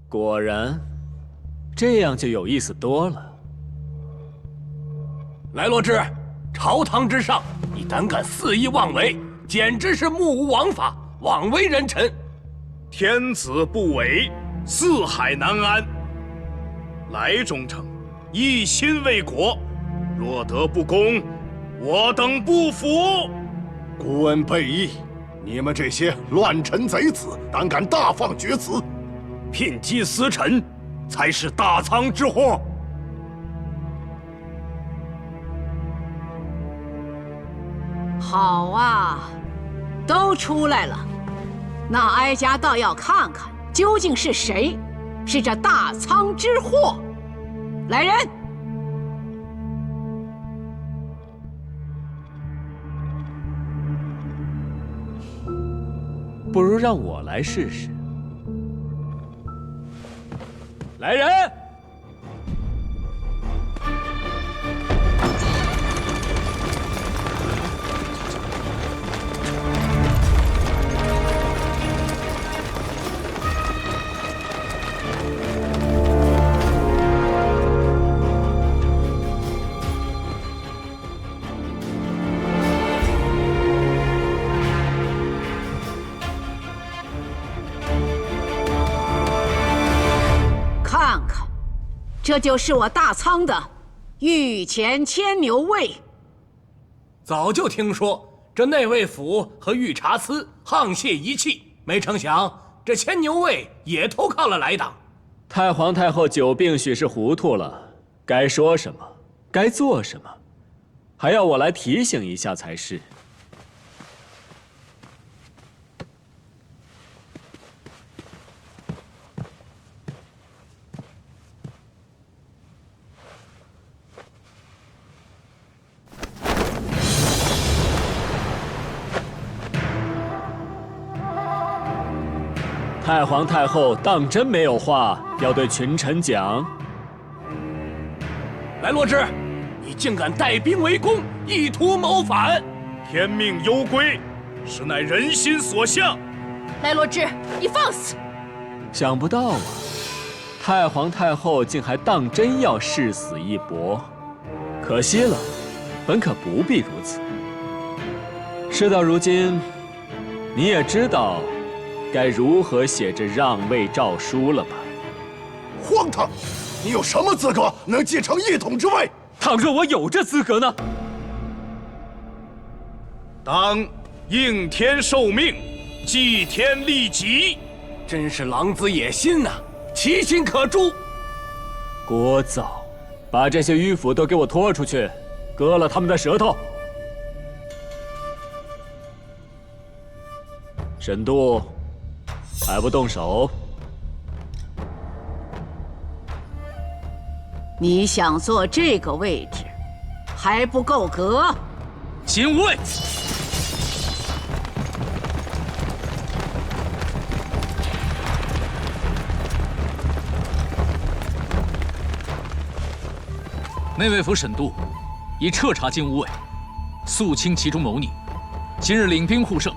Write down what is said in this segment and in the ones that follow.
果然，这样就有意思多了。来罗之，朝堂之上，你胆敢肆意妄为，简直是目无王法，枉为人臣。天子不违，四海难安。来忠诚，一心为国，若得不公，我等不服。孤恩背义，你们这些乱臣贼子，胆敢大放厥词，聘击私臣，才是大仓之祸。好啊，都出来了，那哀家倒要看看，究竟是谁是这大仓之祸。来人！不如让我来试试。来人！这就是我大仓的御前牵牛卫。早就听说这内卫府和御茶司沆瀣一气，没成想这牵牛卫也投靠了来党。太皇太后久病，许是糊涂了，该说什么，该做什么，还要我来提醒一下才是。太皇太后当真没有话要对群臣讲？来罗之，你竟敢带兵围攻，意图谋反！天命攸归，实乃人心所向。来罗之，你放肆！想不到啊，太皇太后竟还当真要誓死一搏，可惜了，本可不必如此。事到如今，你也知道该如何写这让位诏书了吧？荒唐！你有什么资格能继承一统之位？倘若我有这资格呢？当应天受命，祭天立己。真是狼子野心呐，其心可诛。聒噪！把这些迂腐都给我拖出去，割了他们的舌头。沈度，还不动手？你想坐这个位置，还不够格？谨无畏。内卫府沈度已彻查金吾卫，肃清其中谋逆，今日领兵护圣，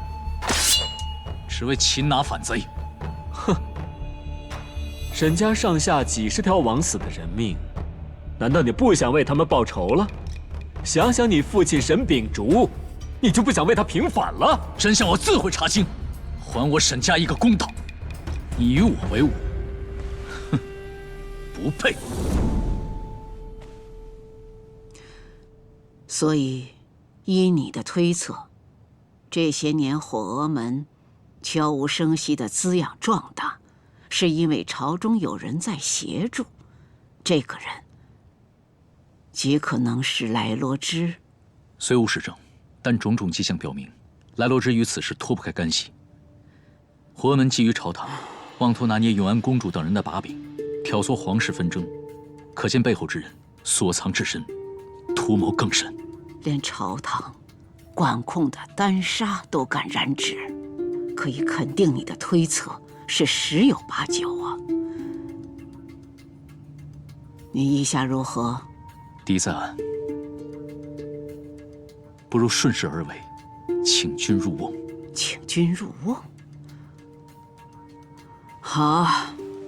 只为擒拿反贼。哼！沈家上下几十条枉死的人命，难道你不想为他们报仇了？想想你父亲沈秉烛，你就不想为他平反了？真相我自会查清，还我沈家一个公道。你与我为伍，哼，不配。所以，依你的推测，这些年火峨门悄无声息地滋养壮大，是因为朝中有人在协助。这个人，极可能是来罗之。虽无实证，但种种迹象表明，来罗之与此事脱不开干系。火峨门觊觎朝堂，妄图拿捏永安公主等人的把柄，挑唆皇室纷争，可见背后之人所藏至深，图谋更甚。连朝堂管控的丹砂都敢染指，可以肯定你的推测是十有八九啊！你意下如何？敌在岸，不如顺势而为，请君入瓮。请君入瓮。好，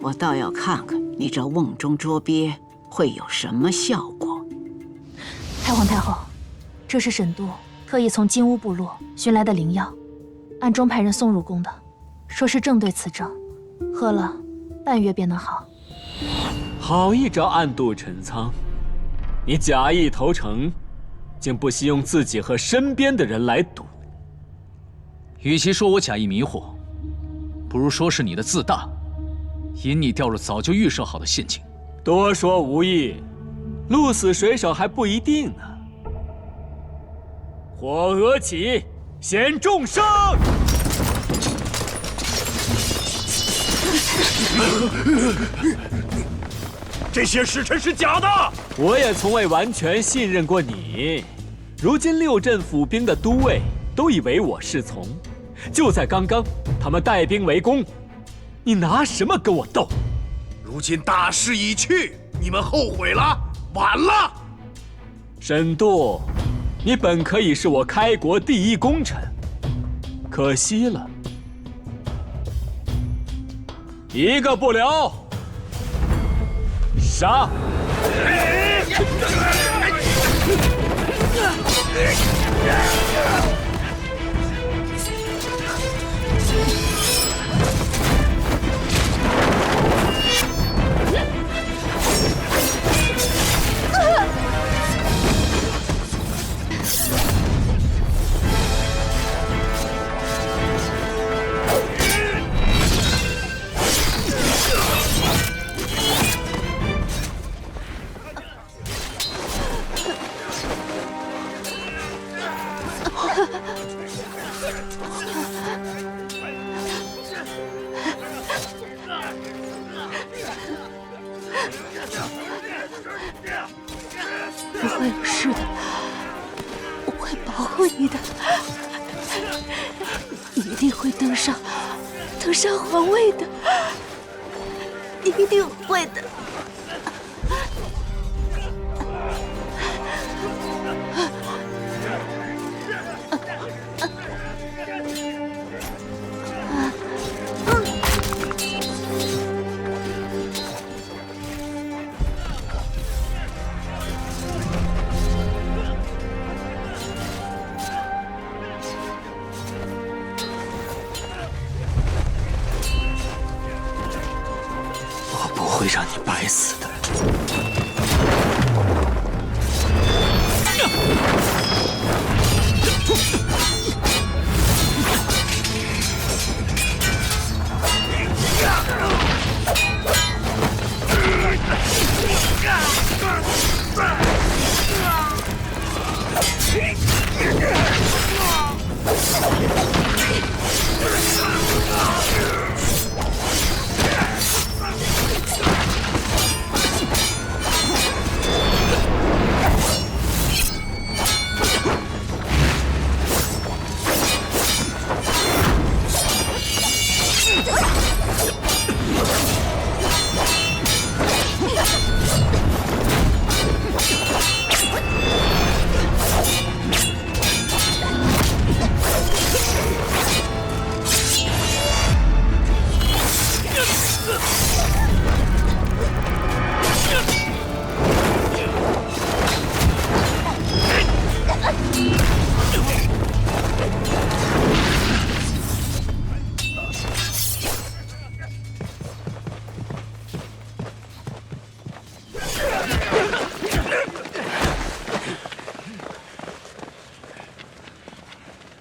我倒要看看你这瓮中捉鳖会有什么效果。太皇太后，这是沈都特意从金乌部落寻来的灵药，暗中派人送入宫的，说是正对此症，喝了半月便能好。好一招暗度陈仓！你假意投诚，竟不惜用自己和身边的人来赌。与其说我假意迷惑，不如说是你的自大，引你掉入早就预设好的陷阱。多说无益，鹿死谁手还不一定呢。火鹅起，显众生！这些使臣是假的。我也从未完全信任过你。如今六镇府兵的都尉都以为我是从，就在刚刚，他们带兵围攻，你拿什么跟我斗？如今大势已去，你们后悔了，晚了。沈度，你本可以是我开国第一功臣，可惜了，一个不留，杀！不会有事的，我会保护你的，你一定会登上皇位的，你一定会的。会让你白死的。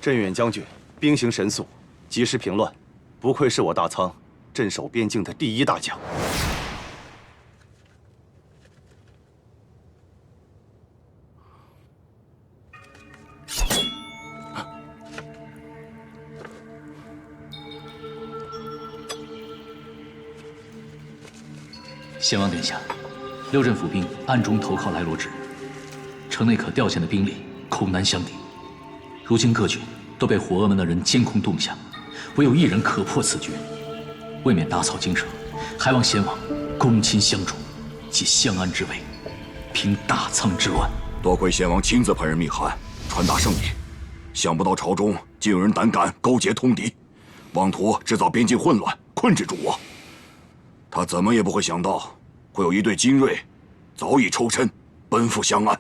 镇远将军兵行神速，及时平乱，不愧是我大仓镇守边境的第一大将。先王殿下，六镇府兵暗中投靠来罗之，城内可调遣的兵力恐难相抵。如今各郡都被火峨门的人监控动向，唯有一人可破此局。为免打草惊蛇，还望先王公亲相助，解相安之围，平大仓之乱。多亏先王亲自派人密函传达圣意，想不到朝中竟有人胆敢勾结通敌，妄图制造边境混乱，困制住我。他怎么也不会想到，会有一队精锐，早已抽身，奔赴香岸。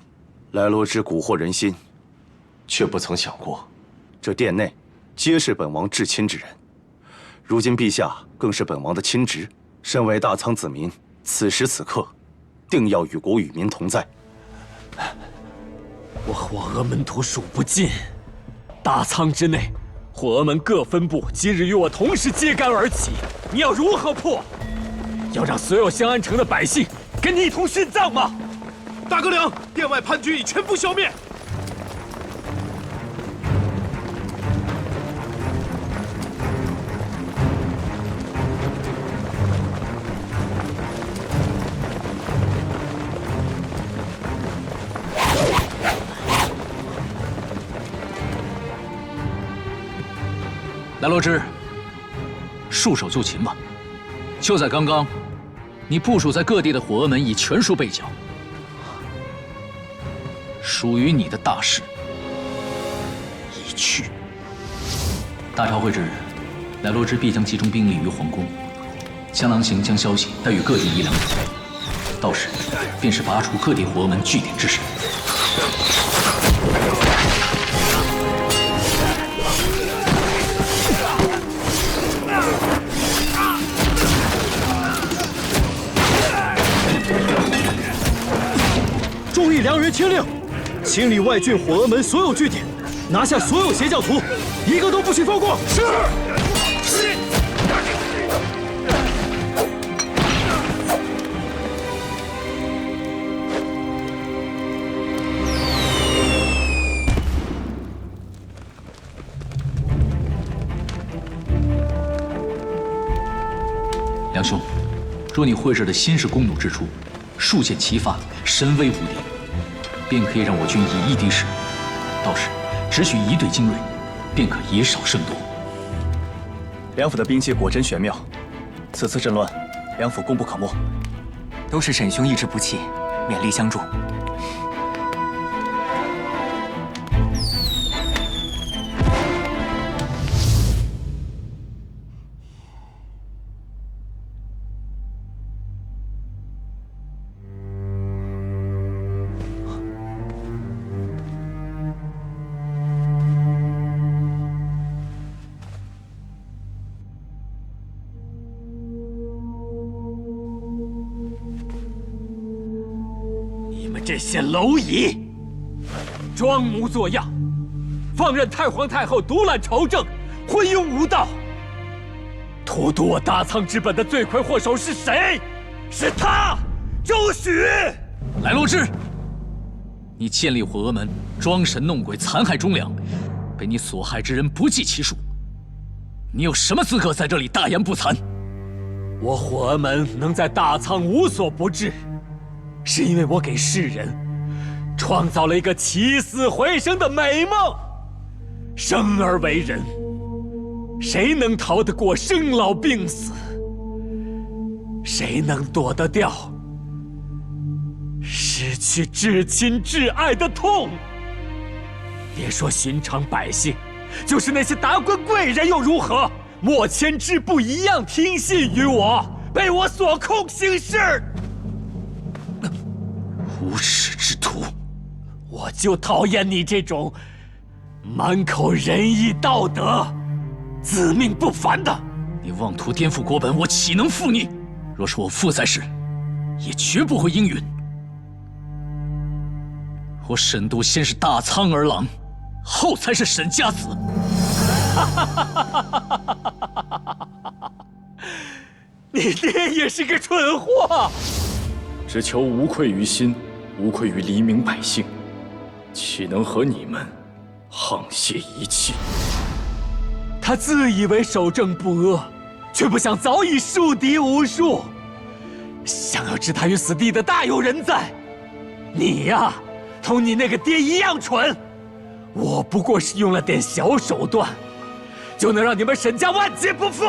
来罗之蛊惑人心，却不曾想过，这殿内皆是本王至亲之人。如今陛下更是本王的亲侄，身为大仓子民，此时此刻，定要与国与民同在。我火峨门徒数不尽，大仓之内，火峨门各分部今日与我同时揭竿而起，你要如何破？要让所有香安城的百姓跟你一同殉葬吗？大哥良，殿外叛军已全部消灭。来罗之，束手就擒吧！就在刚刚，你部署在各地的火峨门已全数被剿，属于你的大势已去。大朝会之日，来罗之必将集中兵力于皇宫，江郎行将消息带与各地一两者，到时便是拔除各地火峨门据点之时。众议良人听令，清理外郡火峨门所有据点，拿下所有邪教徒，一个都不许放过。是。梁兄，若你绘制的新式弓弩之出，数箭齐发，神威无敌，便可以让我军以一敌十。到时只取一队精锐，便可以少胜多。梁府的兵器果真玄妙，此次阵乱，梁府功不可没。都是沈兄意志不弃，勉力相助。这些蝼蚁，装模作样，放任太皇太后独揽朝政，昏庸无道。荼毒我大仓之本的罪魁祸首是谁？是他，周许。来罗之，你建立火峨门，装神弄鬼，残害忠良，被你所害之人不计其数。你有什么资格在这里大言不惭？我火峨门能在大仓无所不至，是因为我给世人创造了一个起死回生的美梦。生而为人，谁能逃得过生老病死？谁能躲得掉失去至亲至爱的痛？别说寻常百姓，就是那些达官贵人又如何？莫谦之不一样听信于我，被我所控行事。无耻之徒！我就讨厌你这种满口仁义道德、自命不凡的。你妄图颠覆国本，我岂能负你？若是我负在世，也绝不会应允。我沈都先是大仓儿郎，后才是沈家子。你爹也是个蠢货，只求无愧于心，无愧于黎民百姓，岂能和你们沆瀣一气？他自以为守正不阿，却不想早已树敌无数。想要置他于死地的大有人在。你呀，同你那个爹一样蠢。我不过是用了点小手段，就能让你们沈家万劫不复。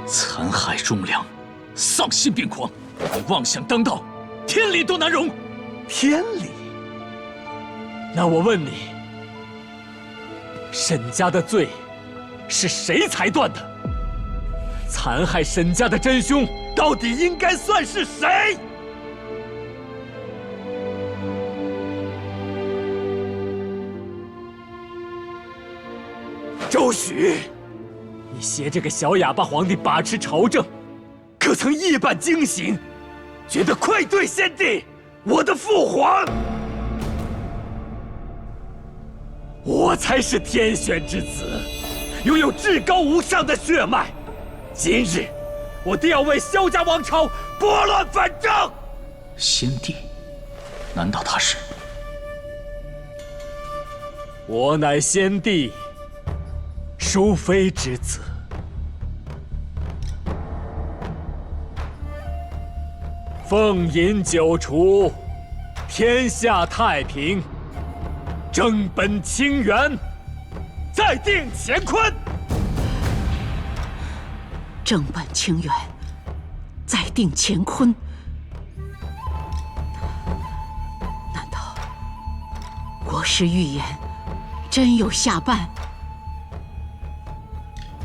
残害忠良，丧心病狂，你妄想当道，天理都难容。天理？那我问你，沈家的罪是谁裁断的？残害沈家的真凶到底应该算是谁？周许，你挟这个小哑巴皇帝把持朝政，可曾一般惊醒，觉得愧对先帝，我的父皇？我才是天选之子，拥有至高无上的血脉。今日，我定要为萧家王朝拨乱反正。先帝，难道他是？我乃先帝，淑妃之子。奉饮九除，天下太平。正本清源，再定乾坤。正本清源，再定乾坤。难道国师预言真有下绊？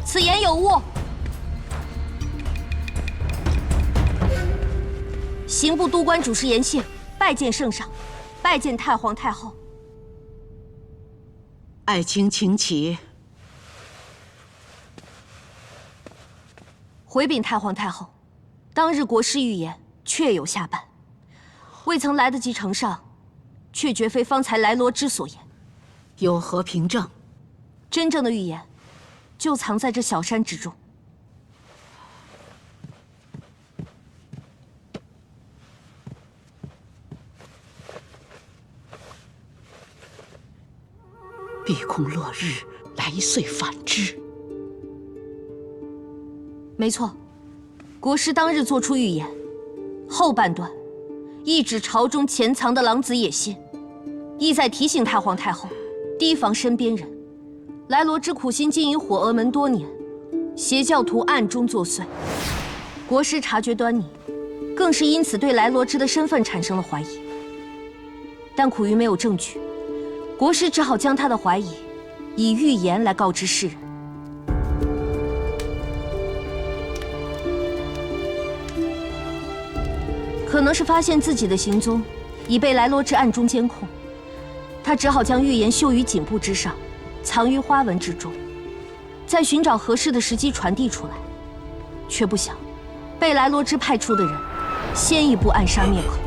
此言有误。刑部都官主事言谢，拜见圣上，拜见太皇太后。爱卿请起。回禀太皇太后，当日国师预言确有下绊，未曾来得及呈上，却绝非方才来罗之所言。有何凭证？真正的预言，就藏在这小山之中。必恐落日，来岁反之。没错，国师当日做出预言，后半段一指朝中潜藏的狼子野心，意在提醒太皇太后提防身边人。来罗之苦心经营火峨门多年，邪教徒暗中作祟，国师察觉端倪，更是因此对来罗之的身份产生了怀疑。但苦于没有证据，国师只好将他的怀疑以预言来告知世人。可能是发现自己的行踪已被来罗之暗中监控，他只好将预言绣于颈部之上，藏于花纹之中，再寻找合适的时机传递出来。却不想，被来罗之派出的人先一步暗杀灭口。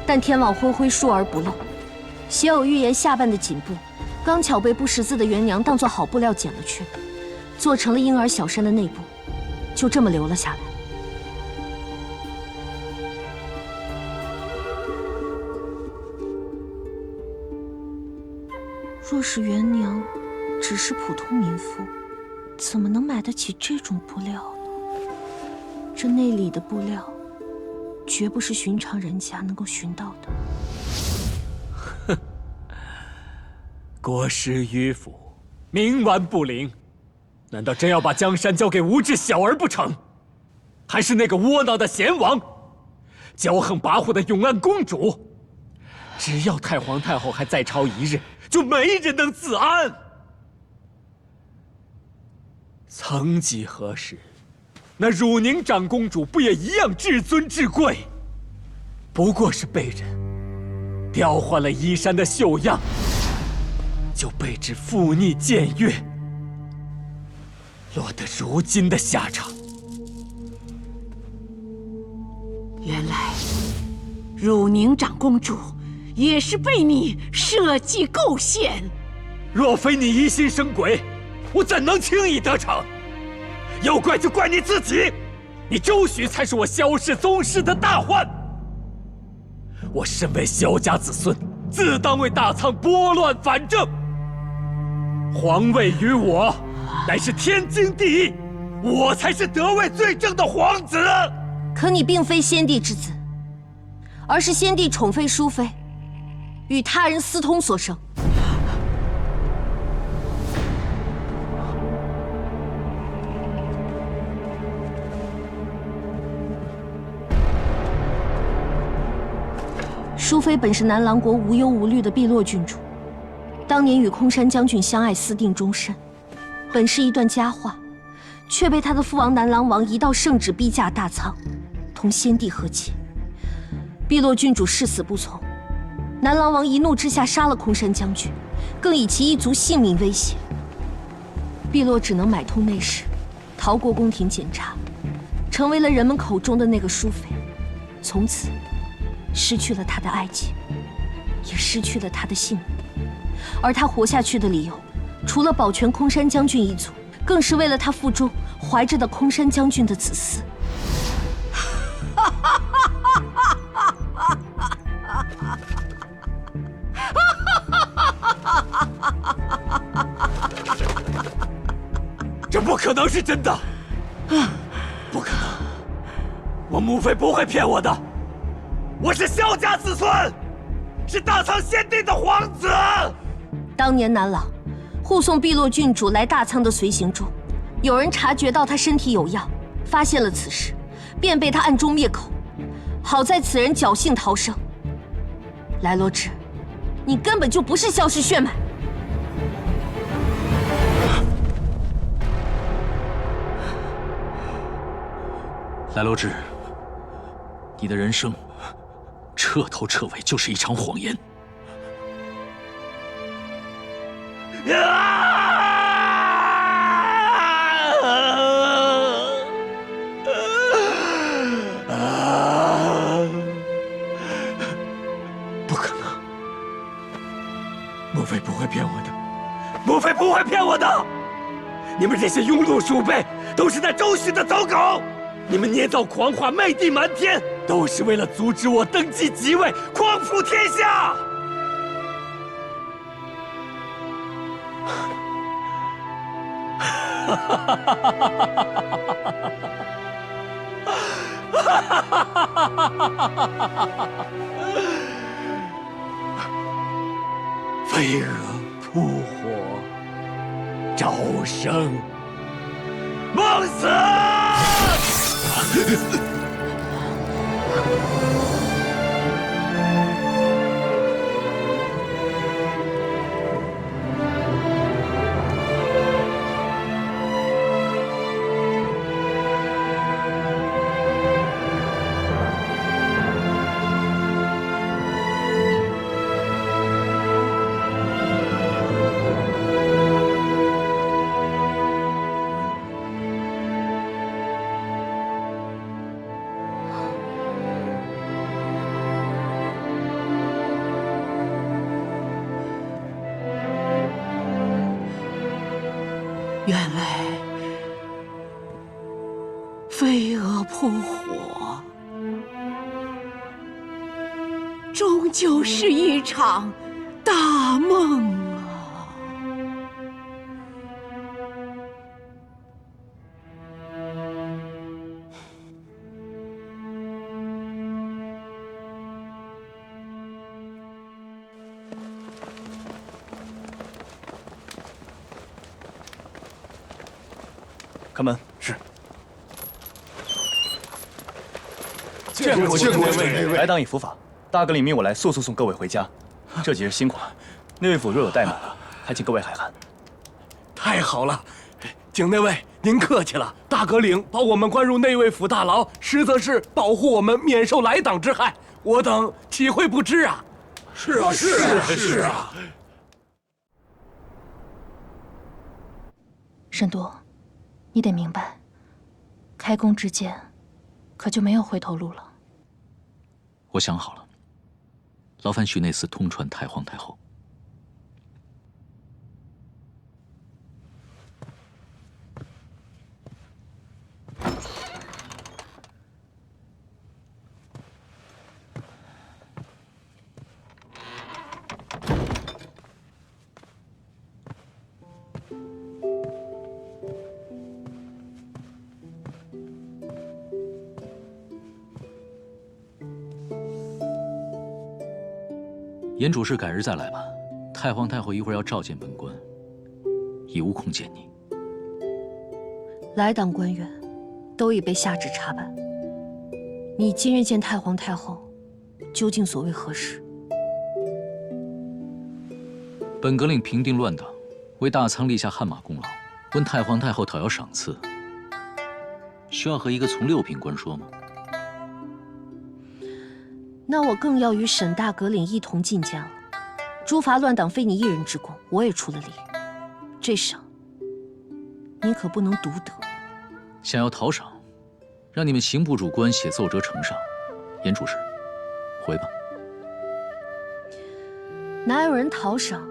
但天网恢恢，疏而不漏，写有预言下半的颈部，刚巧被不识字的元娘当作好布料剪了去，做成了婴儿小山的内部，就这么留了下来。若是元娘只是普通民妇，怎么能买得起这种布料呢？这内里的布料，绝不是寻常人家能够寻到的。哼，国师迂腐，冥顽不灵，难道真要把江山交给无知小儿不成？还是那个窝囊的贤王，骄横跋扈的永安公主？只要太皇太后还在朝一日，就没人能自安。曾几何时，那汝宁长公主不也一样至尊至贵？不过是被人调换了衣衫的绣样，就被之负逆僭越，落得如今的下场。原来，汝宁长公主也是被你设计构陷。若非你疑心生鬼，我怎能轻易得逞？要怪就怪你自己，你周许才是我萧氏宗室的大患。我身为萧家子孙，自当为大仓拨乱反正。皇位于我，乃是天经地义，我才是得位最正的皇子。可你并非先帝之子，而是先帝宠妃淑妃，与他人私通所生。淑妃本是南狼国无忧无虑的碧落郡主，当年与空山将军相爱，私定终身。本是一段佳话，却被他的父王南狼王一道圣旨逼驾大仓，同先帝和解。碧落郡主誓死不从，南狼王一怒之下杀了空山将军，更以其一族性命威胁。碧落只能买通内侍，逃过宫廷检查，成为了人们口中的那个淑妃，从此失去了他的爱情，也失去了他的性命。而他活下去的理由，除了保全空山将军一族，更是为了他腹中怀着的空山将军的子嗣。这不可能是真的，不可能！我母妃不会骗我的，我是萧家子孙，是大仓先帝的皇子。当年南朗护送碧落郡主来大仓的随行中，有人察觉到他身体有恙，发现了此事，便被他暗中灭口。好在此人侥幸逃生。来罗之，你根本就不是萧氏血脉。来罗之，你的人生彻头彻尾就是一场谎言。不可能，母妃不会骗我的，母妃不会骗我的！你们这些庸碌鼠辈都是在周旋的走狗！你们捏造狂话，媚地瞒天，都是为了阻止我登基即位，匡扶天下。飞蛾扑火，朝生梦死。原来飞蛾扑火，终究是一场大梦啊！开门。是。见过那位。来当以伏法，大哥领命我来速送各位回家。这几日辛苦了，内卫府若有怠慢，还请各位海涵。太好了，景内卫，您客气了。大哥领把我们关入内卫府大牢，实则是保护我们免受来党之害，我等岂会不知啊？是啊，是啊，是啊。沈都，你得明白，开弓之箭，可就没有回头路了。我想好了，劳烦许内司通传太皇太后。严主事改日再来吧。太皇太后一会儿要召见本官，已无空见你。来党官员都已被下旨查办，你今日见太皇太后，究竟所为何事？本阁令平定乱党，为大仓立下汗马功劳，问太皇太后讨要赏赐，需要和一个从六品官说吗？那我更要与沈大阁领一同进谏了。诛伐乱党非你一人之功，我也出了力。这赏，你可不能独得。想要讨赏，让你们刑部主官写奏折呈上。严主事，回吧。哪有人讨赏，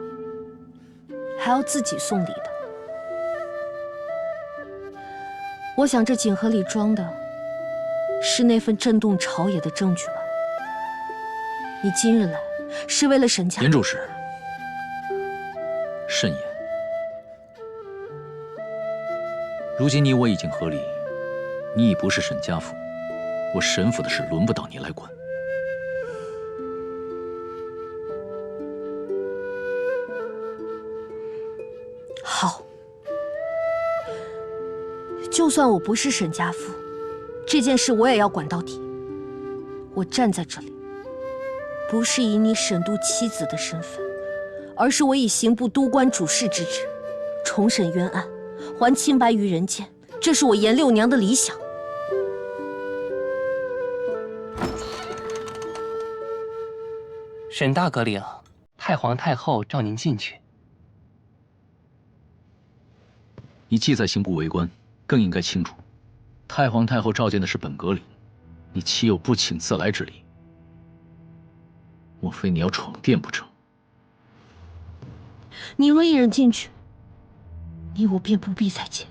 还要自己送礼的？我想这锦盒里装的，是那份震动朝野的证据吧？你今日来，是为了沈家。严主事，慎言。如今你我已经和离，你已不是沈家父，我沈府的事轮不到你来管。好，就算我不是沈家父，这件事我也要管到底。我站在这里，不是以你沈都妻子的身份，而是我以刑部都官主事之职，重审冤案，还清白于人间，这是我严六娘的理想。沈大阁领，太皇太后召您进去。你既在刑部为官，更应该清楚，太皇太后召见的是本阁领，你岂有不请自来之理？莫非你要闯殿不成？你若一人进去，你我便不必再见。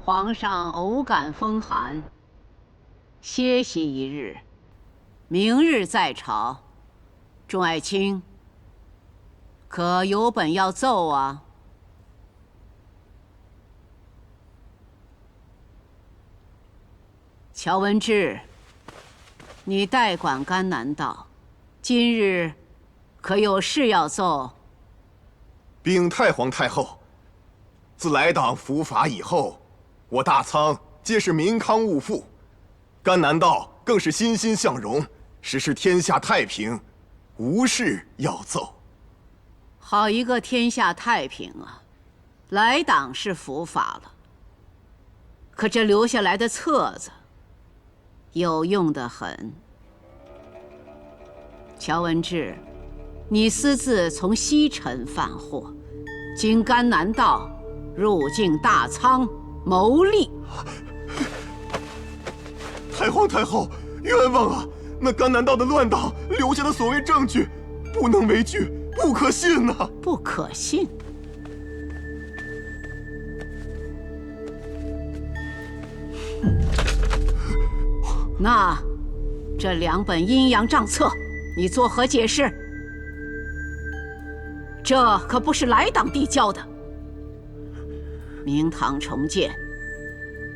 皇上偶感风寒，歇息一日，明日再朝。众爱卿，可有本要奏啊？乔文志，你代管甘南道，今日可有事要奏？禀太皇太后，自来党伏法以后，我大仓皆是民康物富，甘南道更是欣欣向荣，实是天下太平，无事要奏。好一个天下太平啊！来党是伏法了，可这留下来的册子有用得很。乔文志，你私自从西城贩货，经甘南道入境大仓谋利。太皇太后，冤枉啊！那甘南道的乱党留下的所谓证据，不能为据，不可信呐！不可信？那这2本阴阳账册，你作何解释？这可不是来党递交的。明堂重建，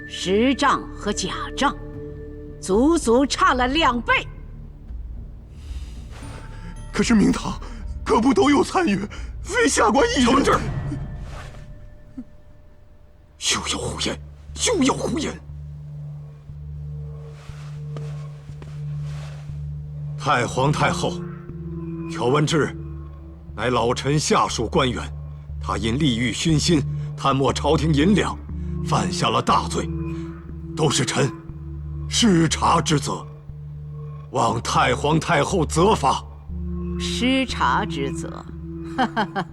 实账和假账，足足差了2倍。可是明堂各部都有参与，非下官一人。乔文志，休要胡言，休要胡言！太皇太后，乔文志乃老臣下属官员，他因利欲熏心，贪没朝廷银两，犯下了大罪，都是臣失察之责，望太皇太后责罚。失察之责，哈哈哈！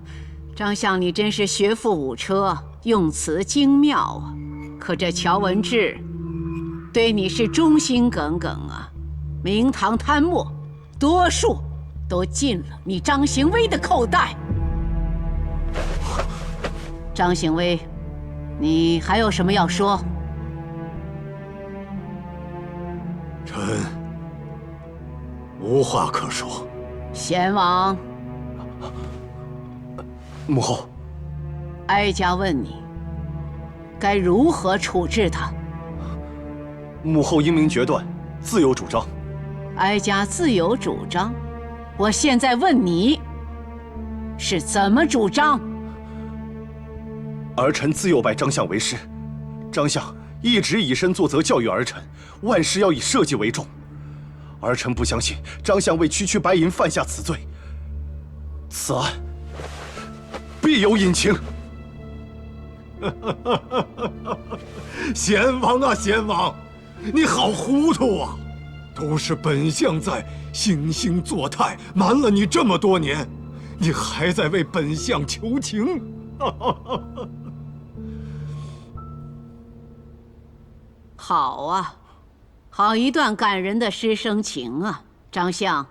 张相，你真是学富五车，用词精妙啊。可这乔文志对你是忠心耿耿啊，明堂贪墨，多数都进了你张行威的口袋。张行威，你还有什么要说？臣无话可说。贤王，母后，哀家问你，该如何处置他？母后英明决断，自有主张。哀家自有主张。我现在问你，是怎么主张？儿臣自幼拜张相为师，张相一直以身作则教育儿臣，万事要以社稷为重。儿臣不相信张相为区区白银犯下此罪，此案必有隐情。贤王啊，贤王，你好糊涂啊！都是本相在惺惺作态，瞒了你这么多年，你还在为本相求情。好啊，好一段感人的师生情啊！张相，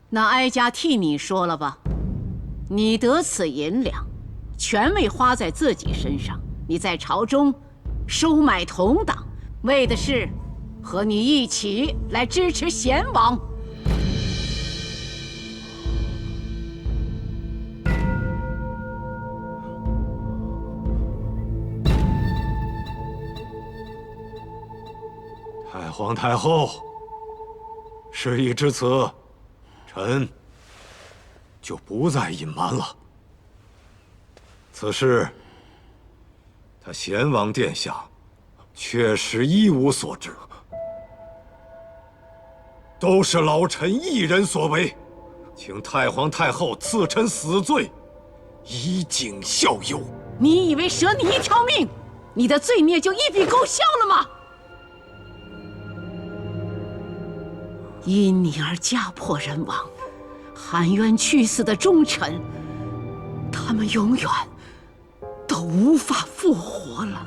那哀家替你说了吧，你得此银两，全为花在自己身上。你在朝中收买同党，为的是和你一起来支持贤王。太皇太后，事已至此，臣就不再隐瞒了。此事，他贤王殿下确实一无所知，都是老臣一人所为，请太皇太后赐臣死罪，以儆效尤。你以为舍你一条命，你的罪孽就一笔勾销了吗？因你而家破人亡，含冤屈死的忠臣，他们永远都无法复活了。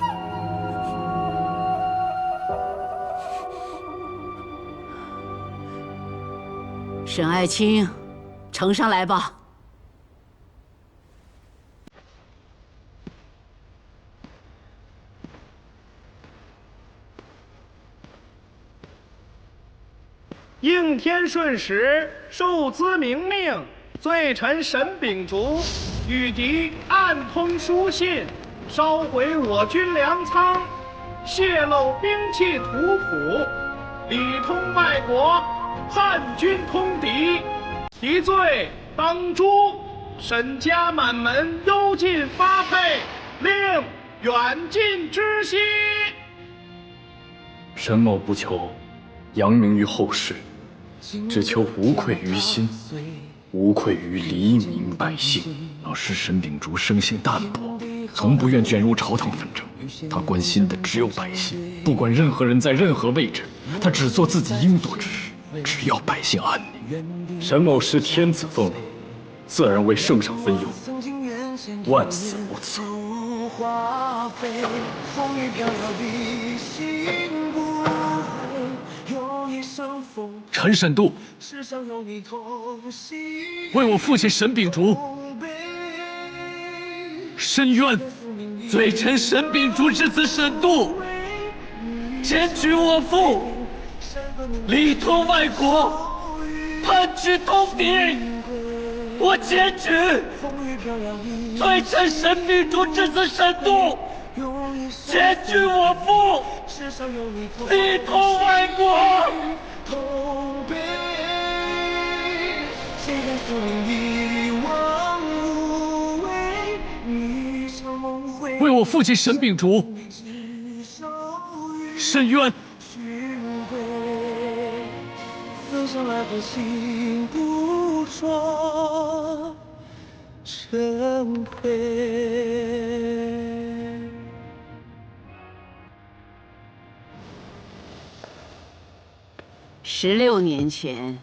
沈爱卿，呈上来吧。应天顺使受兹明命，罪臣沈秉烛与敌暗通书信，烧毁我军粮仓，泄露兵器图谱，里通外国，叛军通敌，其罪当诛。沈家满门幽禁发配，令远近知悉。沈某不求扬名于后世，只求无愧于心，无愧于黎民百姓。老师沈秉烛生性淡泊，从不愿卷入朝堂纷争，他关心的只有百姓，不管任何人在任何位置，他只做自己应做之事，只要百姓安宁。沈某是天子俸禄，自然为圣上分忧，万死不辞。臣沈度为我父亲沈秉烛申冤，罪臣沈秉烛之子沈度检举我父里通外国，叛军通敌。我检举罪臣沈秉烛之子沈度检举我父里通外国。为我父亲沈秉烛申冤。16年前，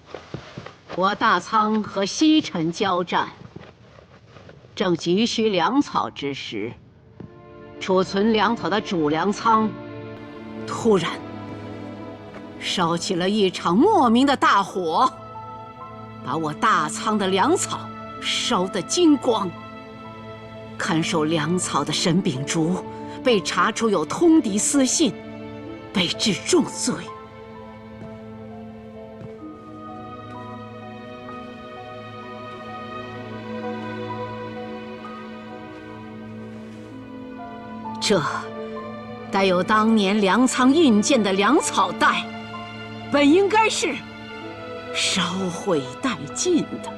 我大仓和西臣交战，正急需粮草之时，储存粮草的主粮仓突然烧起了一场莫名的大火，把我大仓的粮草烧得精光。看守粮草的沈秉烛被查出有通敌私信，被治重罪。这带有当年粮仓印鉴的粮草袋，本应该是烧毁殆尽的，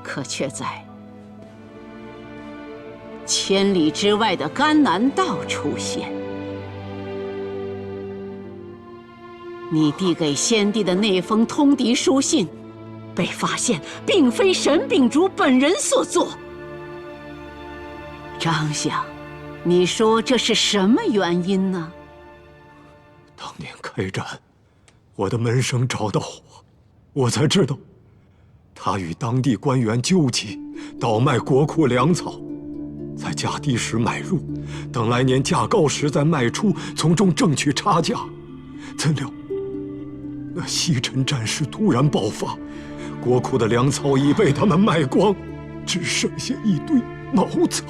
可却在千里之外的甘南道出现。你递给先帝的那封通敌书信，被发现并非沈秉烛本人所作。张相，你说这是什么原因呢？当年开战，我的门生找到我才知道，他与当地官员纠集，倒卖国库粮草，在价低时买入，等来年价高时再卖出，从中挣取差价。怎料那西陈战事突然爆发，国库的粮草已被他们卖光，只剩下一堆茅草。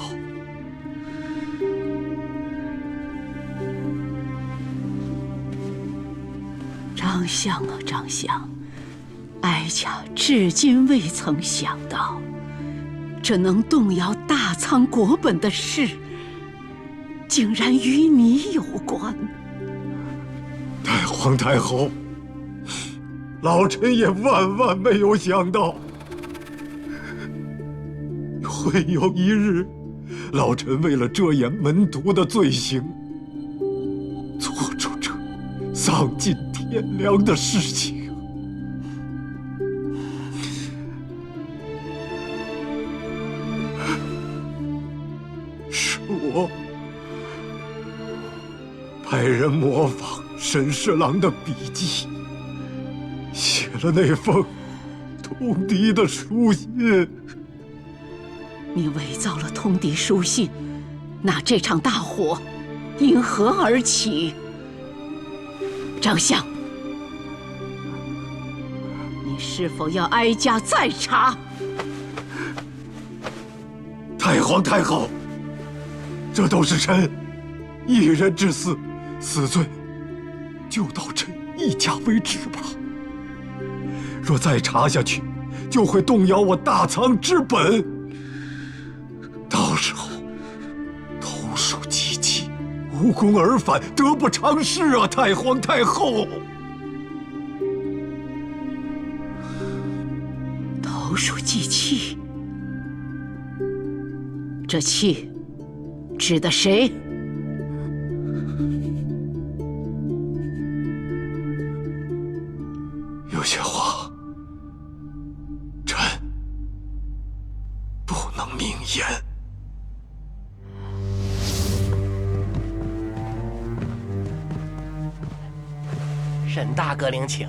张相啊，张相，哀家至今未曾想到，这能动摇大仓国本的事，竟然与你有关。太皇太后，老臣也万万没有想到，会有一日，老臣为了遮掩门徒的罪行，做出这丧尽天良的事情。是我派人模仿沈侍郎的笔迹，写了那封通敌的书信。你伪造了通敌书信，那这场大火因何而起？张相，你是否要哀家再查？太皇太后，这都是臣一人之私，死罪就到臣一家为止吧。若再查下去，就会动摇我大仓之本，到时候投鼠忌器，无功而返，得不偿失啊！太皇太后，投鼠忌器，这器指的谁？有些话，臣不能明言。沈大阁领请。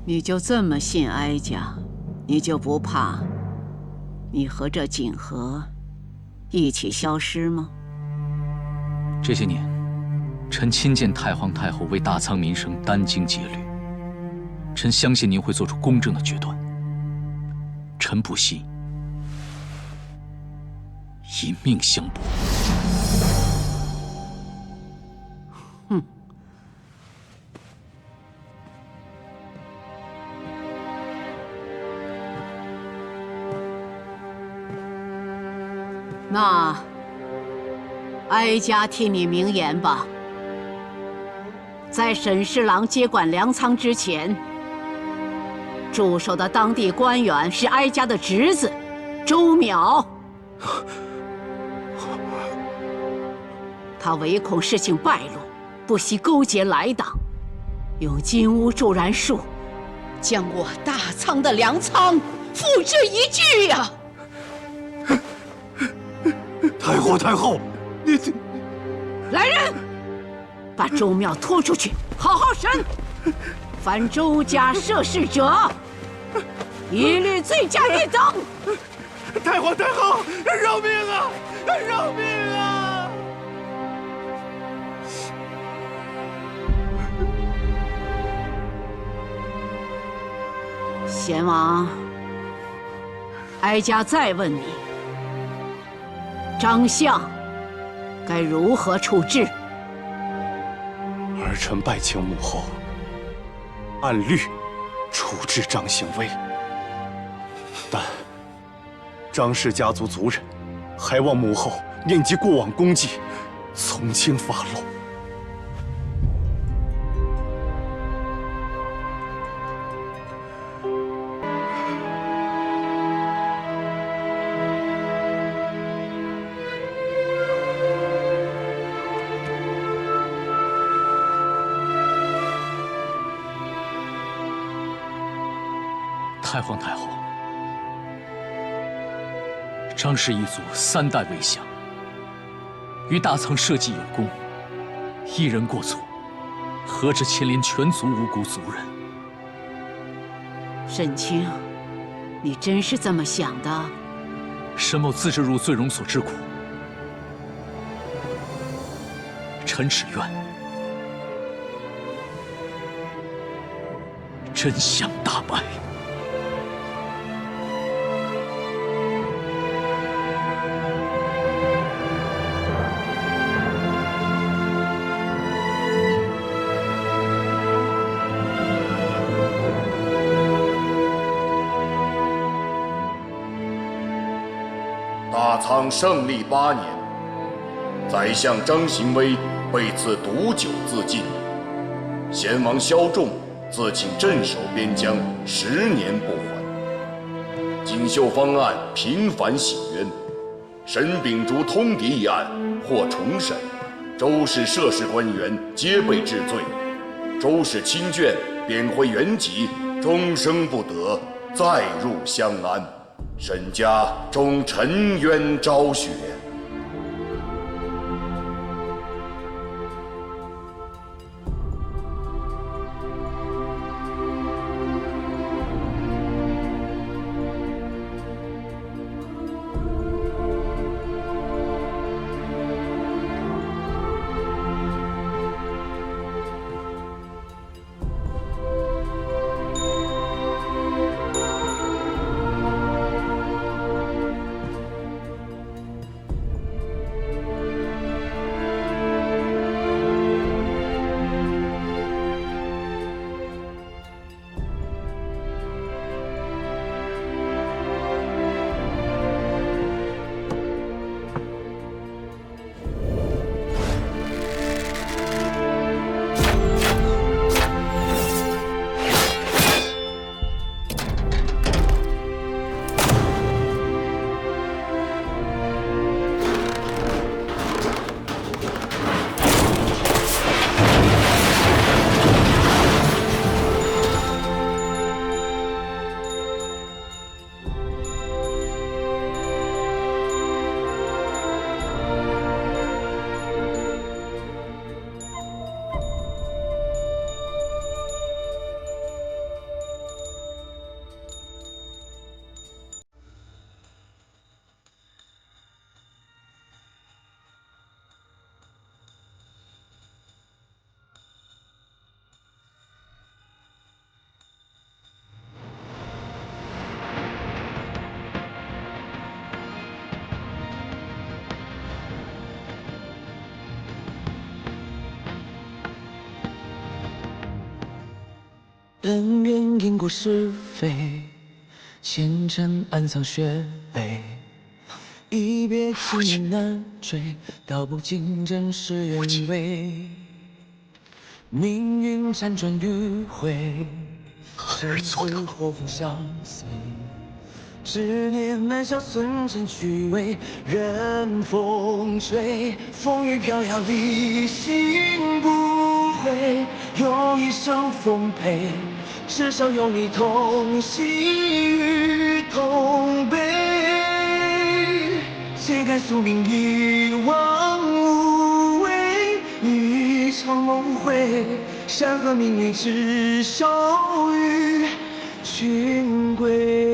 你就这么信哀家？你就不怕你和这锦和一起消失吗？这些年，臣亲见太皇太后为大仓民生殚精竭虑，臣相信您会做出公正的决断。臣不惜以命相搏。哼！那哀家替你明言吧。在沈侍郎接管粮仓之前，驻守的当地官员是哀家的侄子周邈。他唯恐事情败露，不惜勾结来党，用金乌助燃术将我大仓的粮仓付之一炬呀！太皇太后，你来人，把周邈拖出去，好好审。凡周家涉事者，一律罪加一等。太皇太后，饶命啊！饶命啊！贤王，哀家再问你，张相该如何处置？儿臣拜请母后按律处置张行威，但张氏家族族人还望母后念及过往功绩，从轻发落。太皇太后，张氏一族3代为相，与大唐社稷有功，一人过错，何止牵连全族无辜族人？沈清，你真是这么想的？沈某自知入罪容所之苦，臣只愿真相大白。大唐胜利8年，宰相张行威被赐毒酒自尽，贤王萧仲自请镇守边疆10年不还。锦绣方案频繁洗冤，沈秉烛通敌一案获重审，周氏涉事官员皆被治罪，周氏亲眷贬回原籍，终生不得再入襄安。沈家终沉冤昭雪。恩怨因果是非，前尘暗藏血泪。一别情难追，道不尽真实原委。命运辗转迂回，生死祸福相随。执念难消，损成虚伪，任风吹，风雨飘摇，离心不悔。用一生奉陪，至少有你同喜与同悲。揭开宿命，一往无为，一场梦回。山河命运，只效于君归。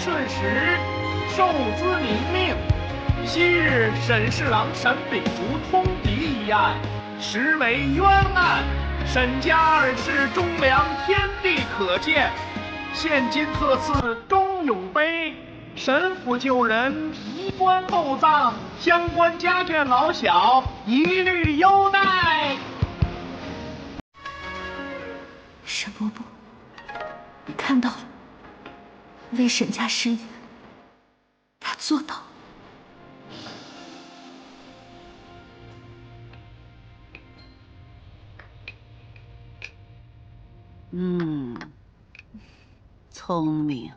顺时，受兹明命。昔日沈侍郎沈秉烛通敌一案，实为冤案。沈家二世忠良，天地可见。现今特赐忠勇碑，沈府旧人移棺厚葬，相关家眷老小一律优待。沈伯伯，你看到了，为沈家伸冤，他做到了。聪明。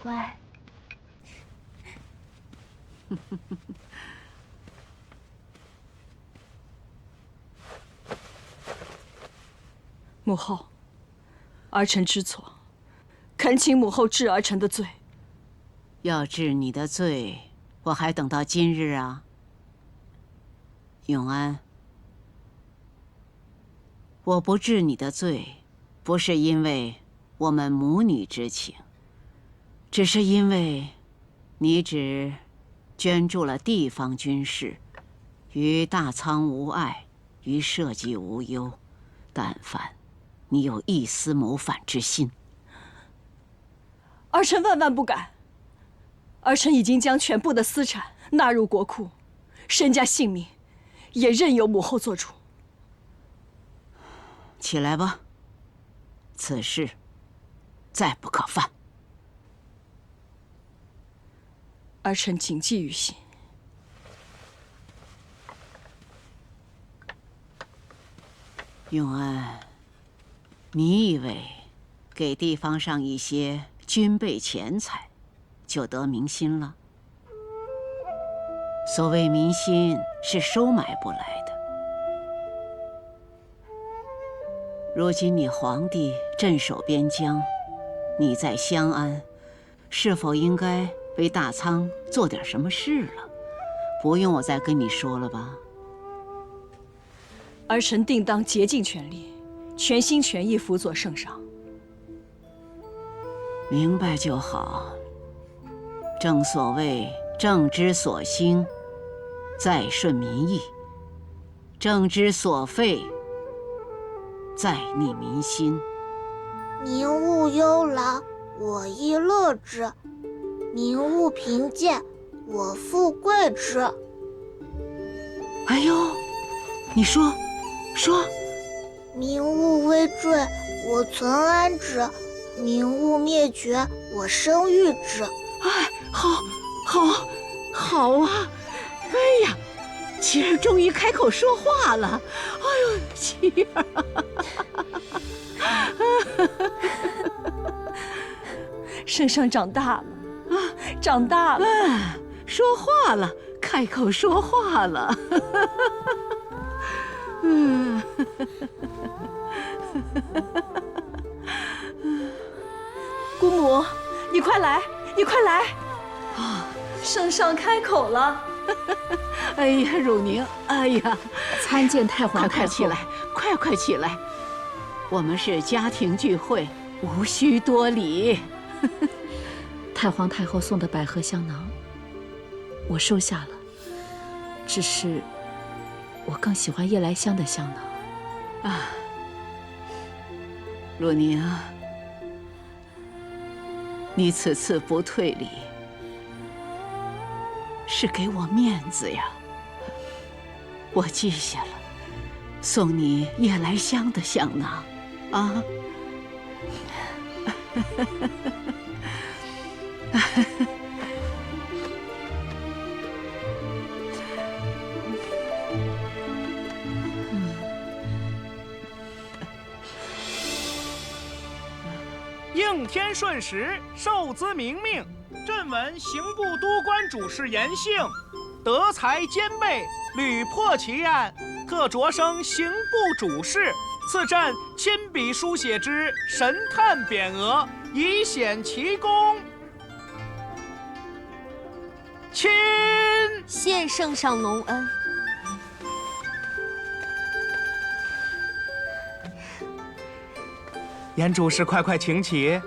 乖。母后，儿臣知错，恳请母后治儿臣的罪。要治你的罪，我还等到今日啊？永安，我不治你的罪，不是因为我们母女之情，只是因为你只捐助了地方军事，于大仓无碍，于社稷无忧。但凡你有一丝谋反之心，儿臣万万不敢。儿臣已经将全部的私产纳入国库，身家性命也任由母后做主。起来吧，此事再不可犯。儿臣谨记于心。永安，你以为给地方上一些军备钱财就得民心了？所谓民心是收买不来的。如今你皇帝镇守边疆，你在襄安，是否应该为大仓做点什么事了？不用我再跟你说了吧？儿臣定当竭尽全力，全心全意辅佐圣上。明白就好。正所谓政之所兴，在顺民意；政之所废，在逆民心。民勿忧劳，我亦乐之；民勿贫贱，我富贵之。哎呦，你说。民勿危坠，我存安之；民勿灭绝，我生育之。哎，好啊！哎呀，琪儿终于开口说话了。哎呦，琪儿，圣上长大了啊，长大了，说话了，开口说话了。姑母，你快来，你快来！啊，圣上开口了。哎呀，汝宁，哎呀，参见太皇太后。快起来，快起来！我们是家庭聚会，无需多礼。太皇太后送的百合香囊，我收下了。只是，我更喜欢夜来香的香囊。啊，汝宁，你此次不退礼，是给我面子呀。我记下了，送你夜来香的香囊，啊。应天顺时，受兹明命。朕闻刑部都官主事严姓，德才兼备，屡破奇案，特擢升刑部主事，赐朕亲笔书写之神探匾额，以显其功。亲，谢圣上隆恩。严主事快快请起。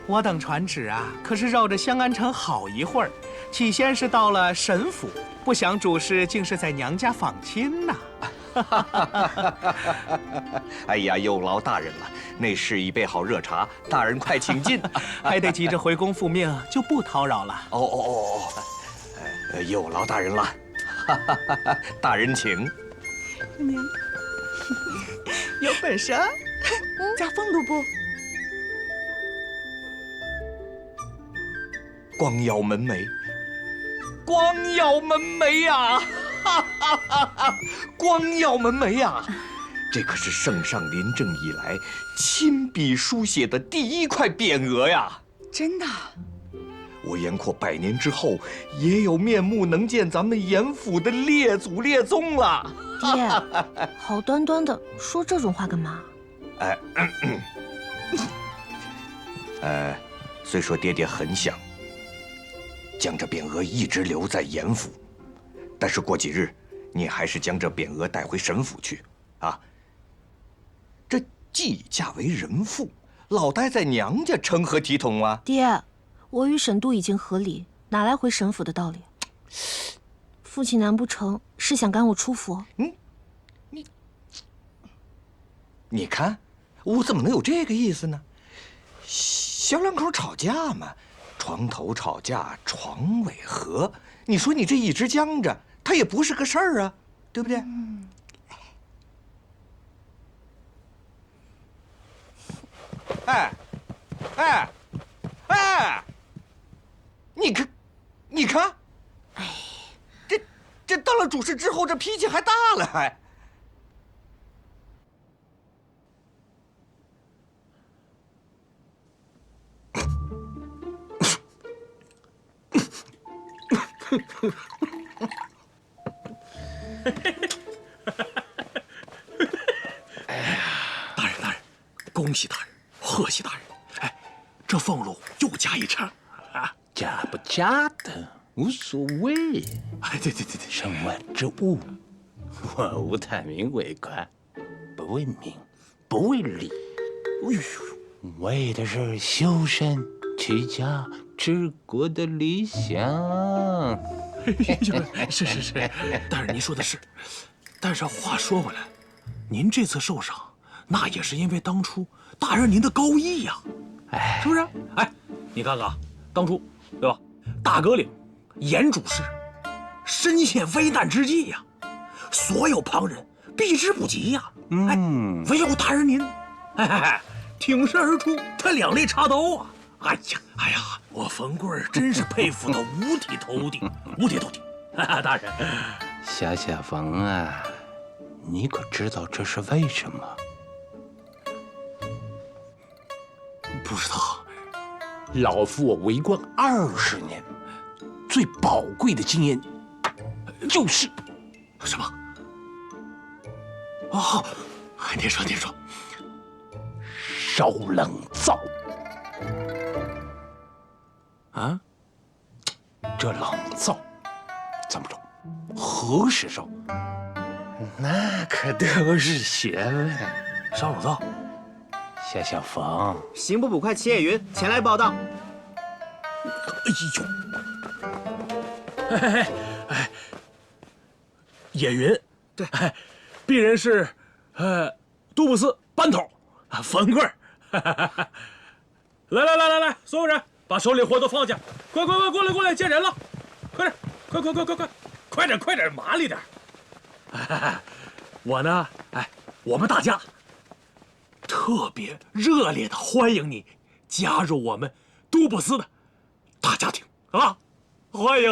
我等传旨啊，可是绕着香安城好一会儿，起先是到了沈府，不想主事竟是在娘家访亲呐。哎呀，有劳大人了，内侍已备好热茶，大人快请进。还得急着回宫复命，就不叨扰了。有劳大人了。大人请。有本事啊！加俸禄不？光耀门楣，光耀门楣呀！光耀门楣呀！这可是圣上临政以来亲笔书写的第一块匾额呀！真的？我严阔100年之后，也有面目能见咱们严府的列祖列宗了。爹，好端端的说这种话干嘛？虽说爹爹很想将这匾额一直留在严府，但是过几日，你还是将这匾额带回沈府去啊。这继嫁为人妇，老待在娘家，成何体统啊？爹，我与沈度已经和离，哪来回沈府的道理？父亲难不成是想赶我出府？你看，我怎么能有这个意思呢？小两口吵架嘛，床头吵架床尾和。你说你这一直僵着，它也不是个事儿啊，对不对？你看，这当了主事之后，这脾气还大了，还。大人，恭喜大人，贺喜大人！哎，这俸禄又加一成啊！加不加的无所谓。哎，对，身外之物，我吴太明为官，不为民，不为利，为的是修身齐家治国的理想。是，大人您说的是，但是话说回来，您这次受赏，那也是因为当初大人您的高义呀，是不是？哎，你看看，当初对吧？大阁领严主事，身陷危难之际呀，所有旁人避之不及呀。唯有大人您，挺身而出，他两肋插刀啊！哎呀，我冯贵真是佩服的五体投地。大人，小冯啊，你可知道这是为什么？不知道。老夫我为官20年，最宝贵的经验就是什么？哦，您说，烧冷灶。啊，这冷灶怎么着？何时烧？那可都是学问。烧冷灶，小冯，刑部捕快齐野云前来报道。哎，野云，对，鄙人是，都布司班头，冯贵。来，所有人把手里活都放下，快过来见人了，快点，麻利点。我呢，我们大家特别热烈的欢迎你加入我们都布司的大家庭啊！欢迎！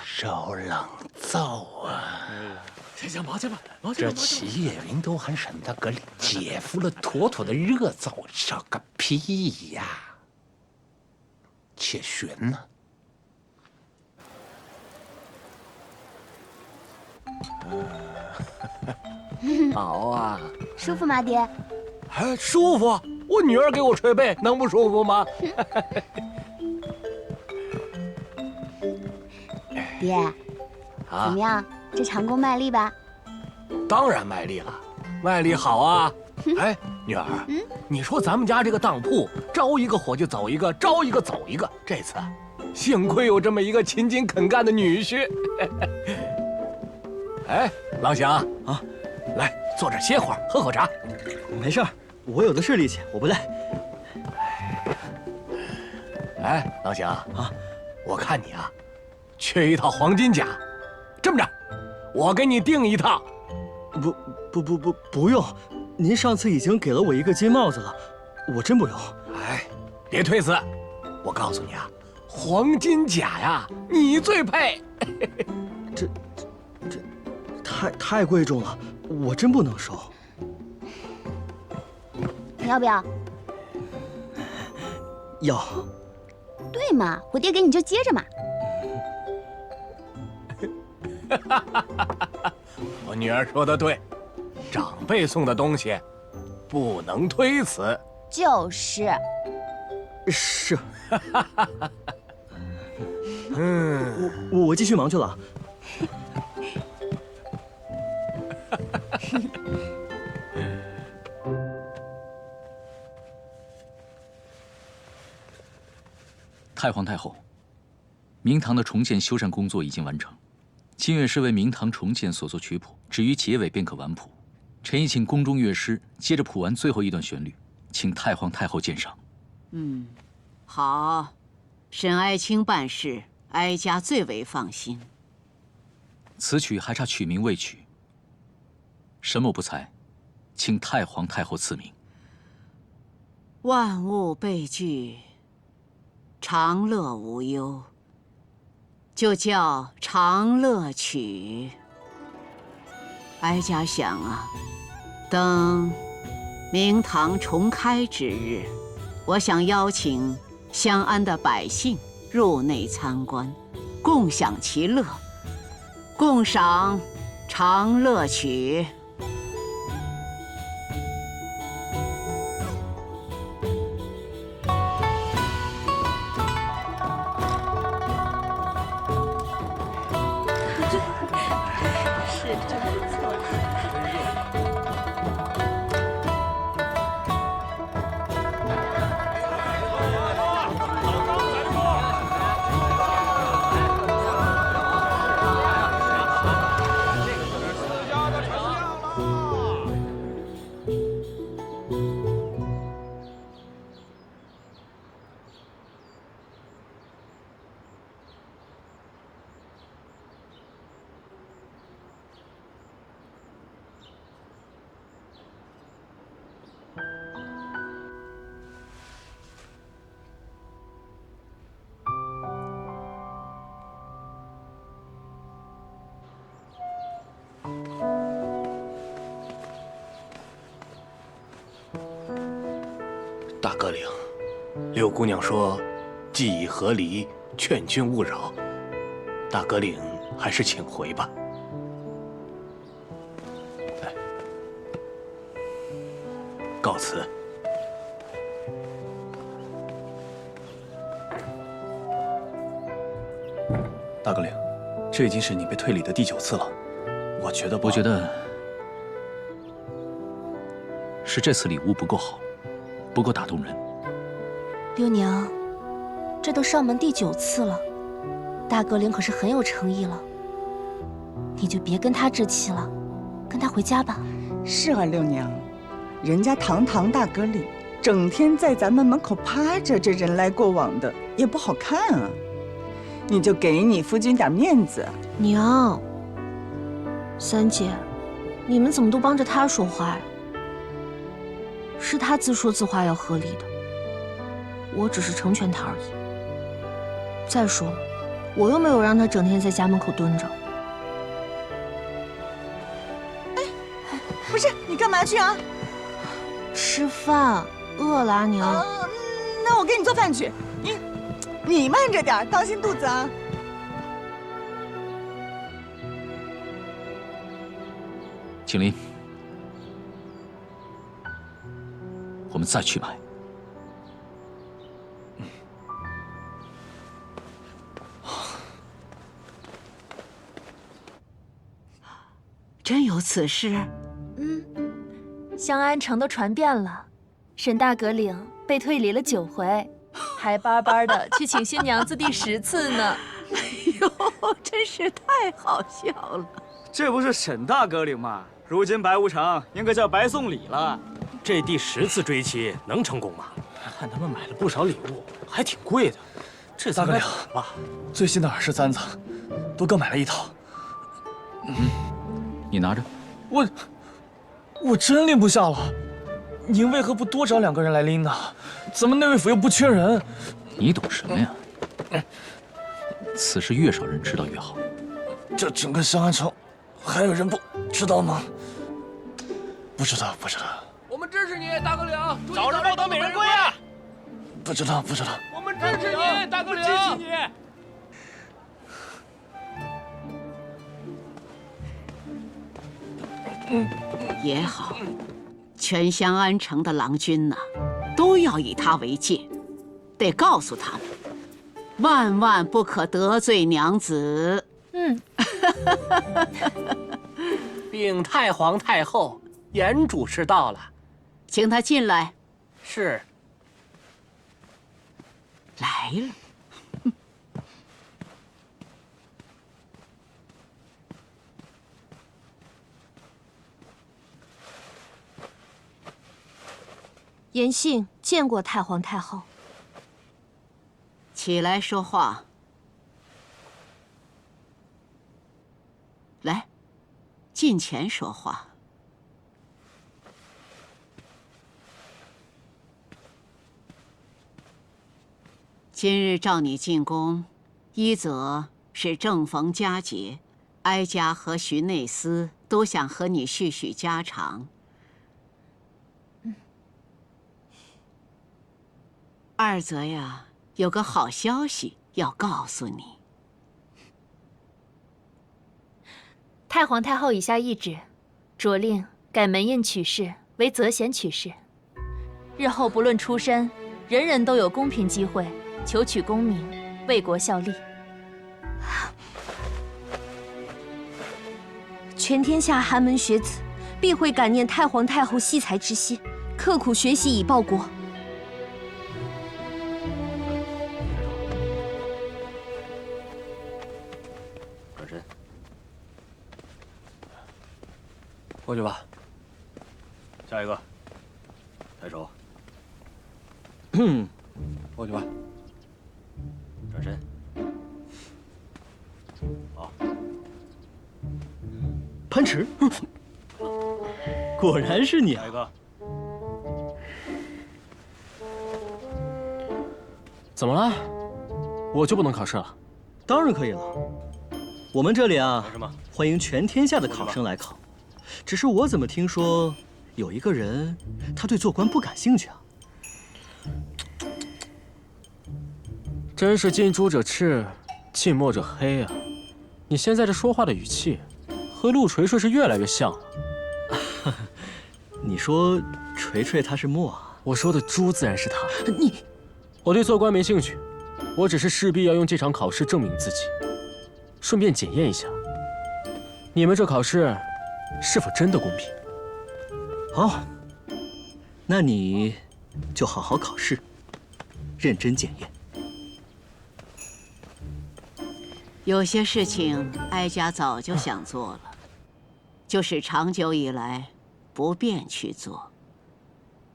烧冷灶啊！行，忙去吧。这齐野云都喊沈大阁里姐夫了，妥妥的热灶，烧个屁呀！且悬呢。好啊，舒服吗，爹？舒服。我女儿给我捶背，能不舒服吗？爹，怎么样？这长工卖力吧？当然卖力了。外力好啊！哎，女儿，你说咱们家这个当铺，招一个火就走一个，招一个走一个。这次，幸亏有这么一个勤勤恳干的女婿。哎，郎祥啊，来坐这儿歇会儿，喝口茶。没事儿，我有的是力气，我不累。哎，郎祥啊，我看你啊，缺一套黄金甲。这么着，我给你订一套。不用，您上次已经给了我一个金帽子了，我真不用。哎，别推辞，我告诉你啊，黄金甲呀，你最配。这太贵重了，我真不能收。你要不要？要。对嘛，我爹给你就接着嘛。我女儿说的对，长辈送的东西不能推辞。就是。是。我继续忙去了。太皇太后，明堂的重建修缮工作已经完成，金乐师为明堂重建所作曲谱，至于结尾便可完谱。臣已请宫中乐师接着谱完最后一段旋律，请太皇太后鉴赏。好，沈哀卿办事，哀家最为放心。此曲还差曲名未取，沈某不才，请太皇太后赐名。万物备具，长乐无忧，就叫长乐曲。哀家想啊，等明堂重开之日，我想邀请相安的百姓入内参观，共享其乐，共赏长乐曲。大哥领，六姑娘说，既已和离，劝君勿扰。大哥领还是请回吧。告辞。大哥领，这已经是你被退礼的第9次了，我觉得是这次礼物不够好，不够打动人。六娘，这都上门第9次了，大哥领可是很有诚意了，你就别跟他置气了，跟他回家吧。是啊，六娘，人家堂堂大哥领，整天在咱们门口趴着，这人来过往的也不好看啊。你就给你夫君点面子。娘，三姐，你们怎么都帮着他说话呀？是他自说自话要和离的，我只是成全他而已。再说了，我又没有让他整天在家门口蹲着。不是，你干嘛去啊？吃饭，饿了啊，娘。那我给你做饭去。你慢着点，当心肚子啊。景林，我们再去买。真有此事？香安城都传遍了，沈大阁领被退离了9回，还巴巴的去请新娘子第10次呢。哎呦，真是太好笑了！这不是沈大阁领吗？如今白无常应该叫白送礼了。这第10次追妻能成功吗？看他们买了不少礼物，还挺贵的。这大哥领吧，最新的耳饰簪子，都各买了1套。你拿着。我真拎不下了。您为何不多找2个人来拎呢？咱们内卫府又不缺人。你懂什么呀？此事越少人知道越好。这整个香安城，还有人不知道吗？不知道。我们支持你，大阁领，早日抱得美人归啊！不知道。我们支持你，大阁领，支持你。也好，全香安城的郎君呐，都要以他为戒，得告诉他们，万万不可得罪娘子。禀太皇太后，严主事到了，请他进来。是。来了。严信见过太皇太后。起来说话。来，近前说话。今日召你进宫，一则是正逢佳节，哀家和徐内司都想和你叙叙家常。二则呀，有个好消息要告诉你。太皇太后已下懿旨，着令改门印取士为择贤取士，日后不论出身，人人都有公平机会求取功名，为国效力。全天下寒门学子必会感念太皇太后惜才之心，刻苦学习以报国。转身，过去吧。下一个，抬手。过去吧。转身。好。潘驰，果然是你啊！下一个。怎么了？我就不能考试了？当然可以了。我们这里啊，欢迎全天下的考生来考。只是我怎么听说有一个人，他对做官不感兴趣啊？真是近朱者赤，近墨者黑啊！你现在这说话的语气，和陆锤锤是越来越像了。你说锤锤他是墨啊？我说的朱自然是他。你，我对做官没兴趣，我只是势必要用这场考试证明自己，顺便检验一下你们这考试是否真的公平。好，那你就好好考试，认真检验。有些事情哀家早就想做了，就是长久以来不便去做。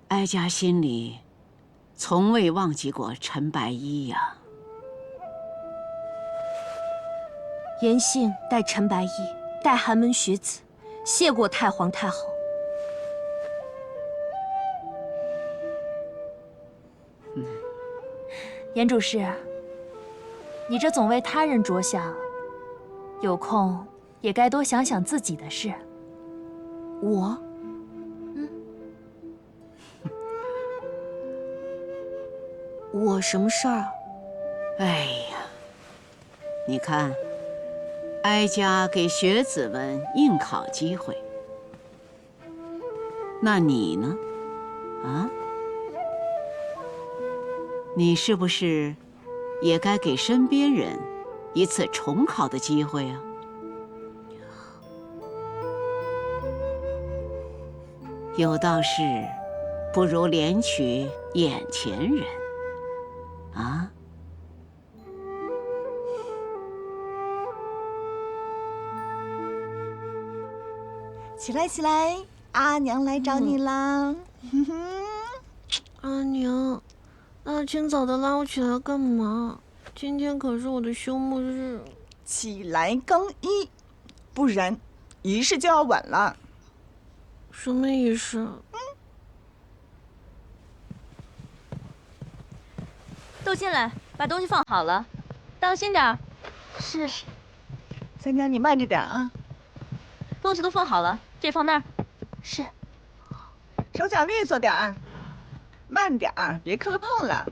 哀家心里从未忘记过陈白衣呀。严信待陈白衣，待寒门学子，谢过太皇太后。严主事，你这总为他人着想，有空也该多想想自己的事。我，我什么事儿啊？哎呀，你看，哀家给学子们应考机会，那你呢？啊？你是不是也该给身边人一次重考的机会啊？有道是，不如怜取眼前人。啊？起来起来，阿娘来找你啦！阿娘，大清早的拉我起来干嘛？今天可是我的休沐日。起来更衣，不然仪式就要晚了。什么仪式？都进来，把东西放好了，当心点儿。是。三娘，你慢着点啊。东西都放好了，这放那儿。是。手脚利索点儿，慢点儿，别磕碰了。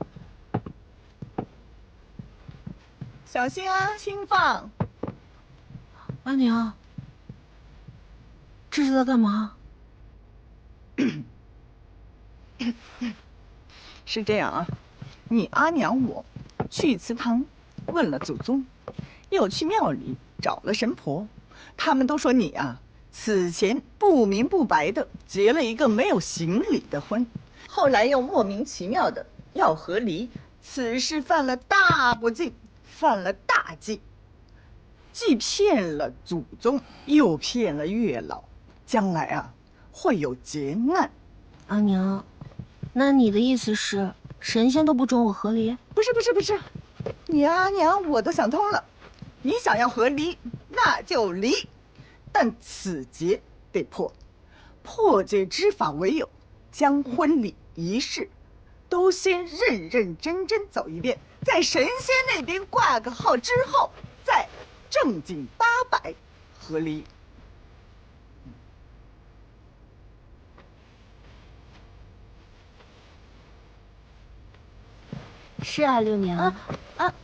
小心啊，轻放。阿娘，这是在干嘛？是这样啊，你阿娘我去祠堂问了祖宗，又去庙里找了神婆，他们都说你啊，此前不明不白的结了一个没有行礼的婚，后来又莫名其妙的要和离，此事犯了大不敬，犯了大忌，既骗了祖宗，又骗了月老，将来啊会有劫难。阿娘，那你的意思是神仙都不准我和离？不是，你阿娘我都想通了，你想要和离那就离，但此劫得破，破解之法唯有将婚礼仪式都先认认真真走一遍，在神仙那边挂个号之后，再正经八百和离。是啊，六娘。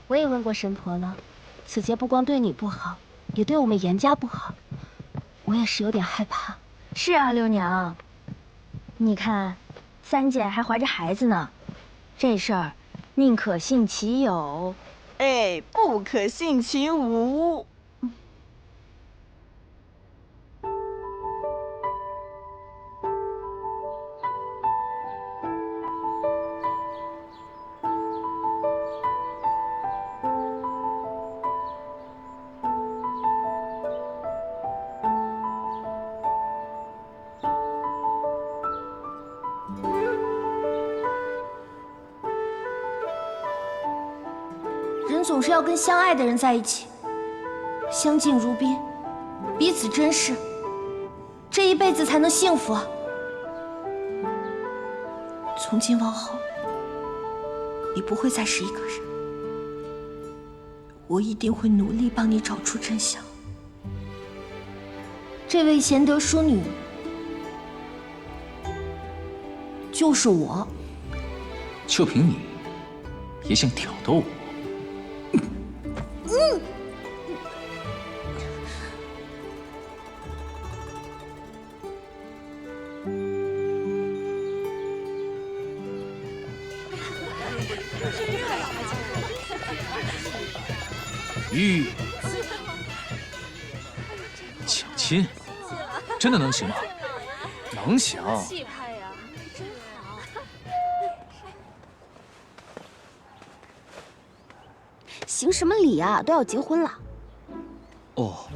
我也问过神婆了，此劫不光对你不好，也对我们严家不好。我也是有点害怕。是啊，六娘。你看，三姐还怀着孩子呢，这事儿宁可信其有，哎，不可信其无。人总是要跟相爱的人在一起，相敬如宾，彼此珍视，这一辈子才能幸福啊！从今往后，你不会再是一个人，我一定会努力帮你找出真相。这位贤德淑女，就是我。就凭你，也想挑逗我？玉抢亲，真的能行吗？能行。气派呀，真好。行什么礼啊？都要结婚了。哦。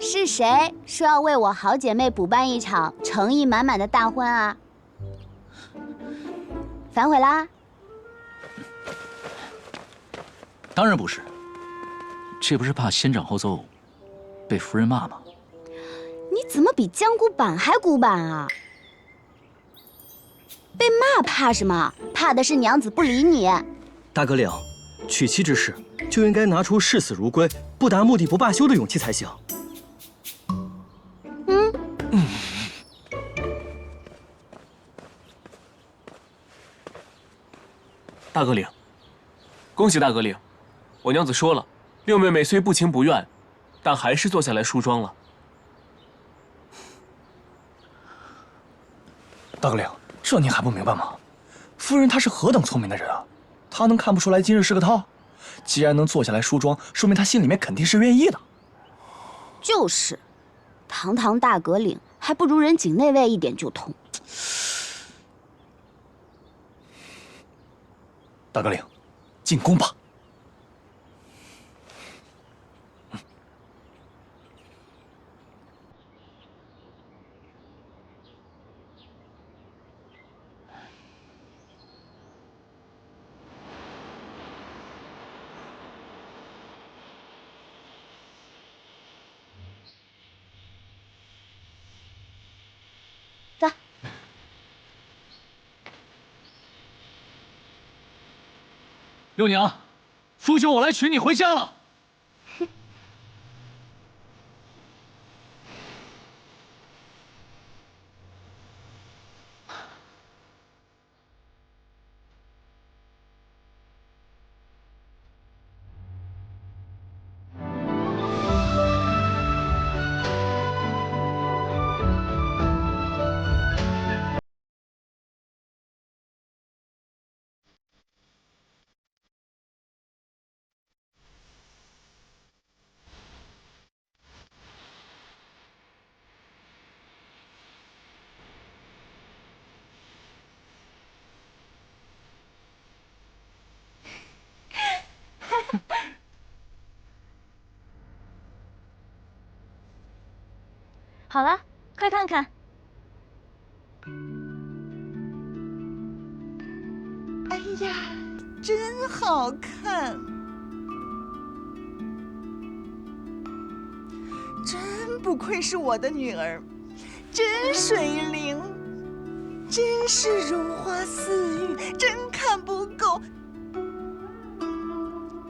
是谁说要为我好姐妹补办一场诚意满满的大婚啊？反悔啦？当然不是，这不是怕先斩后奏，被夫人骂吗？你怎么比江古板还古板啊？被骂怕什么？怕的是娘子不理你。大哥领，娶妻之事就应该拿出视死如归、不达目的不罢休的勇气才行。大哥领，恭喜大哥领！我娘子说了，六妹妹虽不情不愿，但还是坐下来梳妆了。大哥领，这您还不明白吗？夫人她是何等聪明的人啊，她能看不出来今日是个套？既然能坐下来梳妆，说明她心里面肯定是愿意的。就是，堂堂大阁领，还不如人井内卫一点就通。大阁领，进宫吧。走。六娘，父兄我来娶你回家了。好了，快看看。哎呀，真好看！真不愧是我的女儿，真水灵，真是如花似玉，真看不够，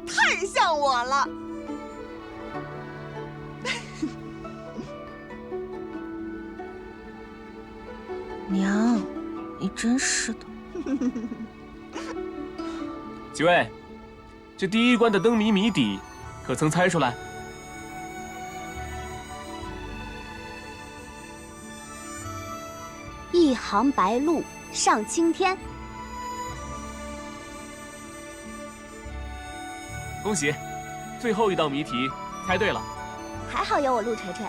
太像我了。娘，你真是的。几位，这第一关的灯谜谜底，可曾猜出来？一行白鹭上青天。恭喜，最后一道谜题猜对了。还好有我陆锤锤，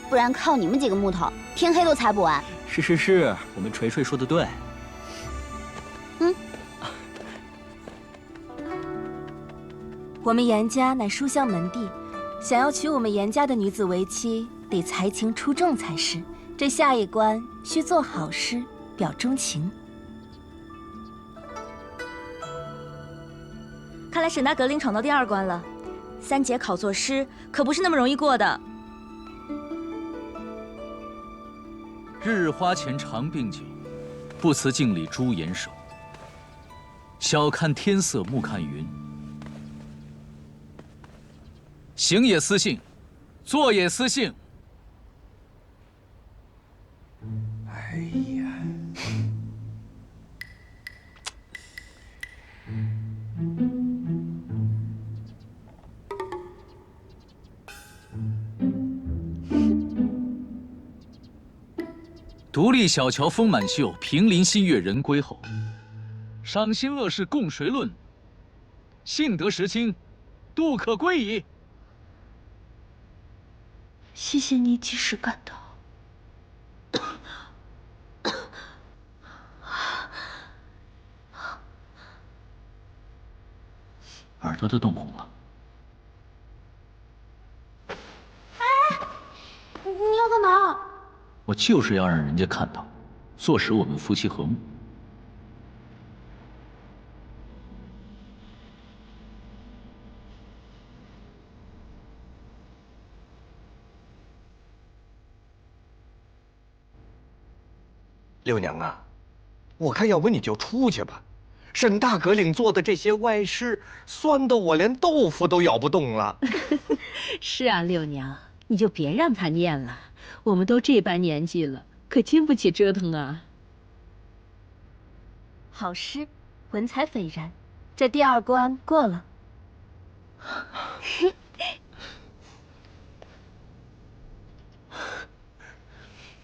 不然靠你们几个木头，天黑都猜不完。是，我们锤锤说的对。我们严家乃书香门第，想要娶我们严家的女子为妻，得才情出众才是。这下一关需做好诗，表钟情。看来沈大阁领闯到第2关了，三姐考作诗可不是那么容易过的。日花前长并酒，不辞镜里朱颜手。晓看天色暮看云，行也思性，坐也思性。哎呀，独立小桥风满袖，平林新月人归后。赏心乐事共谁论？幸得时清，杜可归矣。谢谢你及时赶到。耳朵都冻红了。你要干嘛？我就是要让人家看到，坐实我们夫妻和睦。六娘啊，我看要不你就出去吧。沈大阁领做的这些歪诗，酸得我连豆腐都咬不动了。是啊，六娘，你就别让他念了，我们都这般年纪了，可经不起折腾啊。好诗，文采斐然，这第2关过了。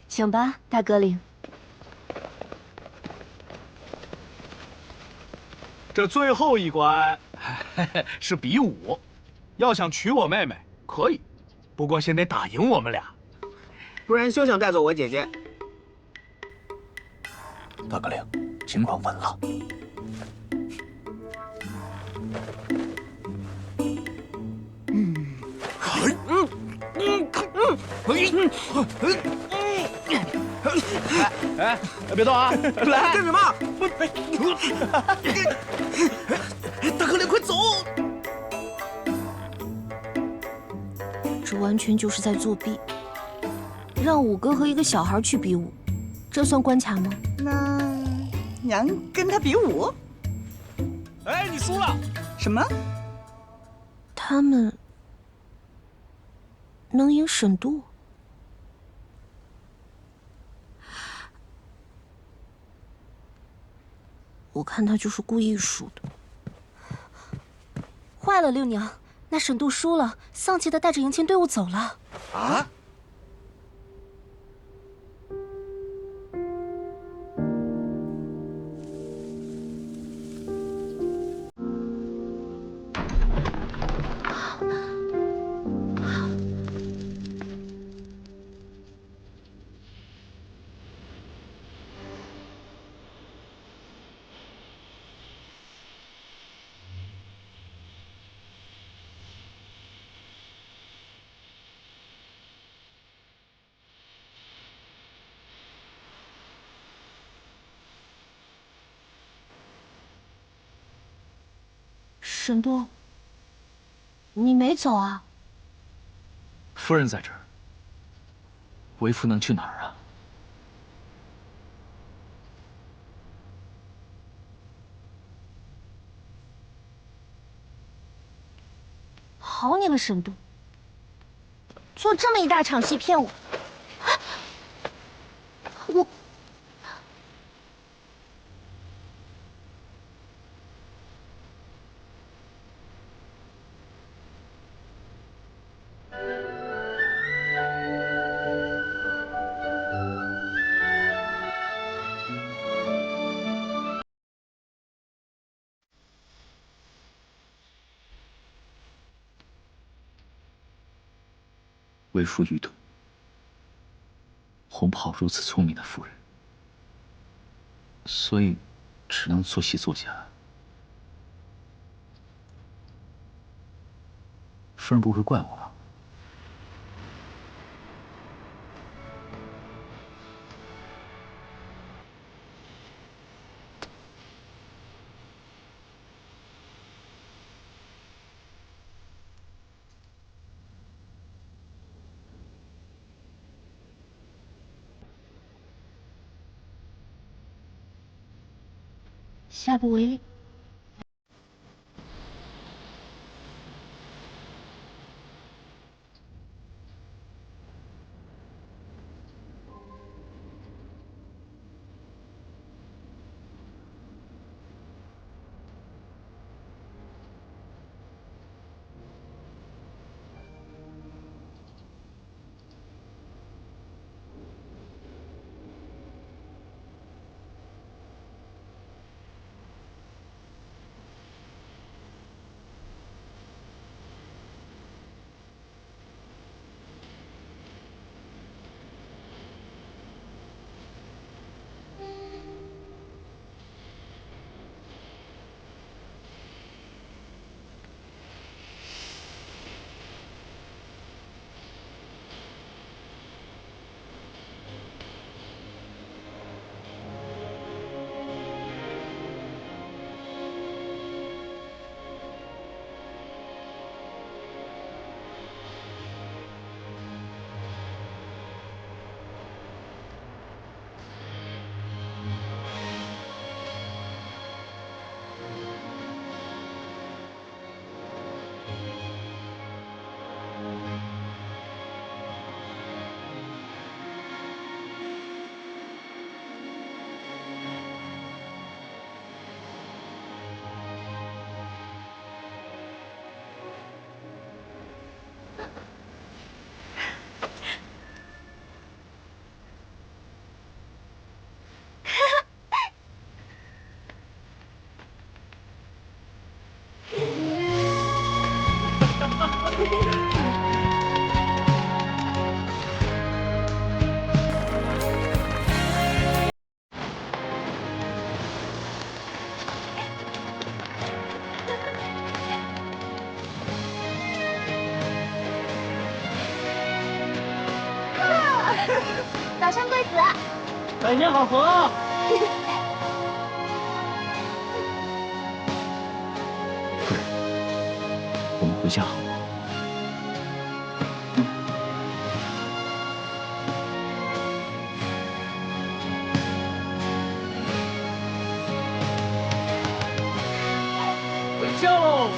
请吧，大阁领。这最后一关是比武，要想娶我妹妹可以，不过先得打赢我们俩。不然休想带走我姐姐。大哥令，情况稳了。哎，别动啊！来，干什么？大哥令，快走！这完全就是在作弊，让五哥和一个小孩去比武，这算关卡吗？那娘跟他比武？哎，你输了！什么？他们能赢沈渡？我看他就是故意输的。坏了，六娘，那沈渡输了，丧气的带着迎亲队伍走了。啊？沈渡，你没走啊？夫人在这儿，为夫能去哪儿啊？好你个沈渡，做这么一大场戏骗我，我。为夫愚钝，哄不好如此聪明的夫人，所以只能做戏作假。夫人不会怪我吧？下不为例。早生贵子。百年好合。夫人，我们回家好吗？下喽！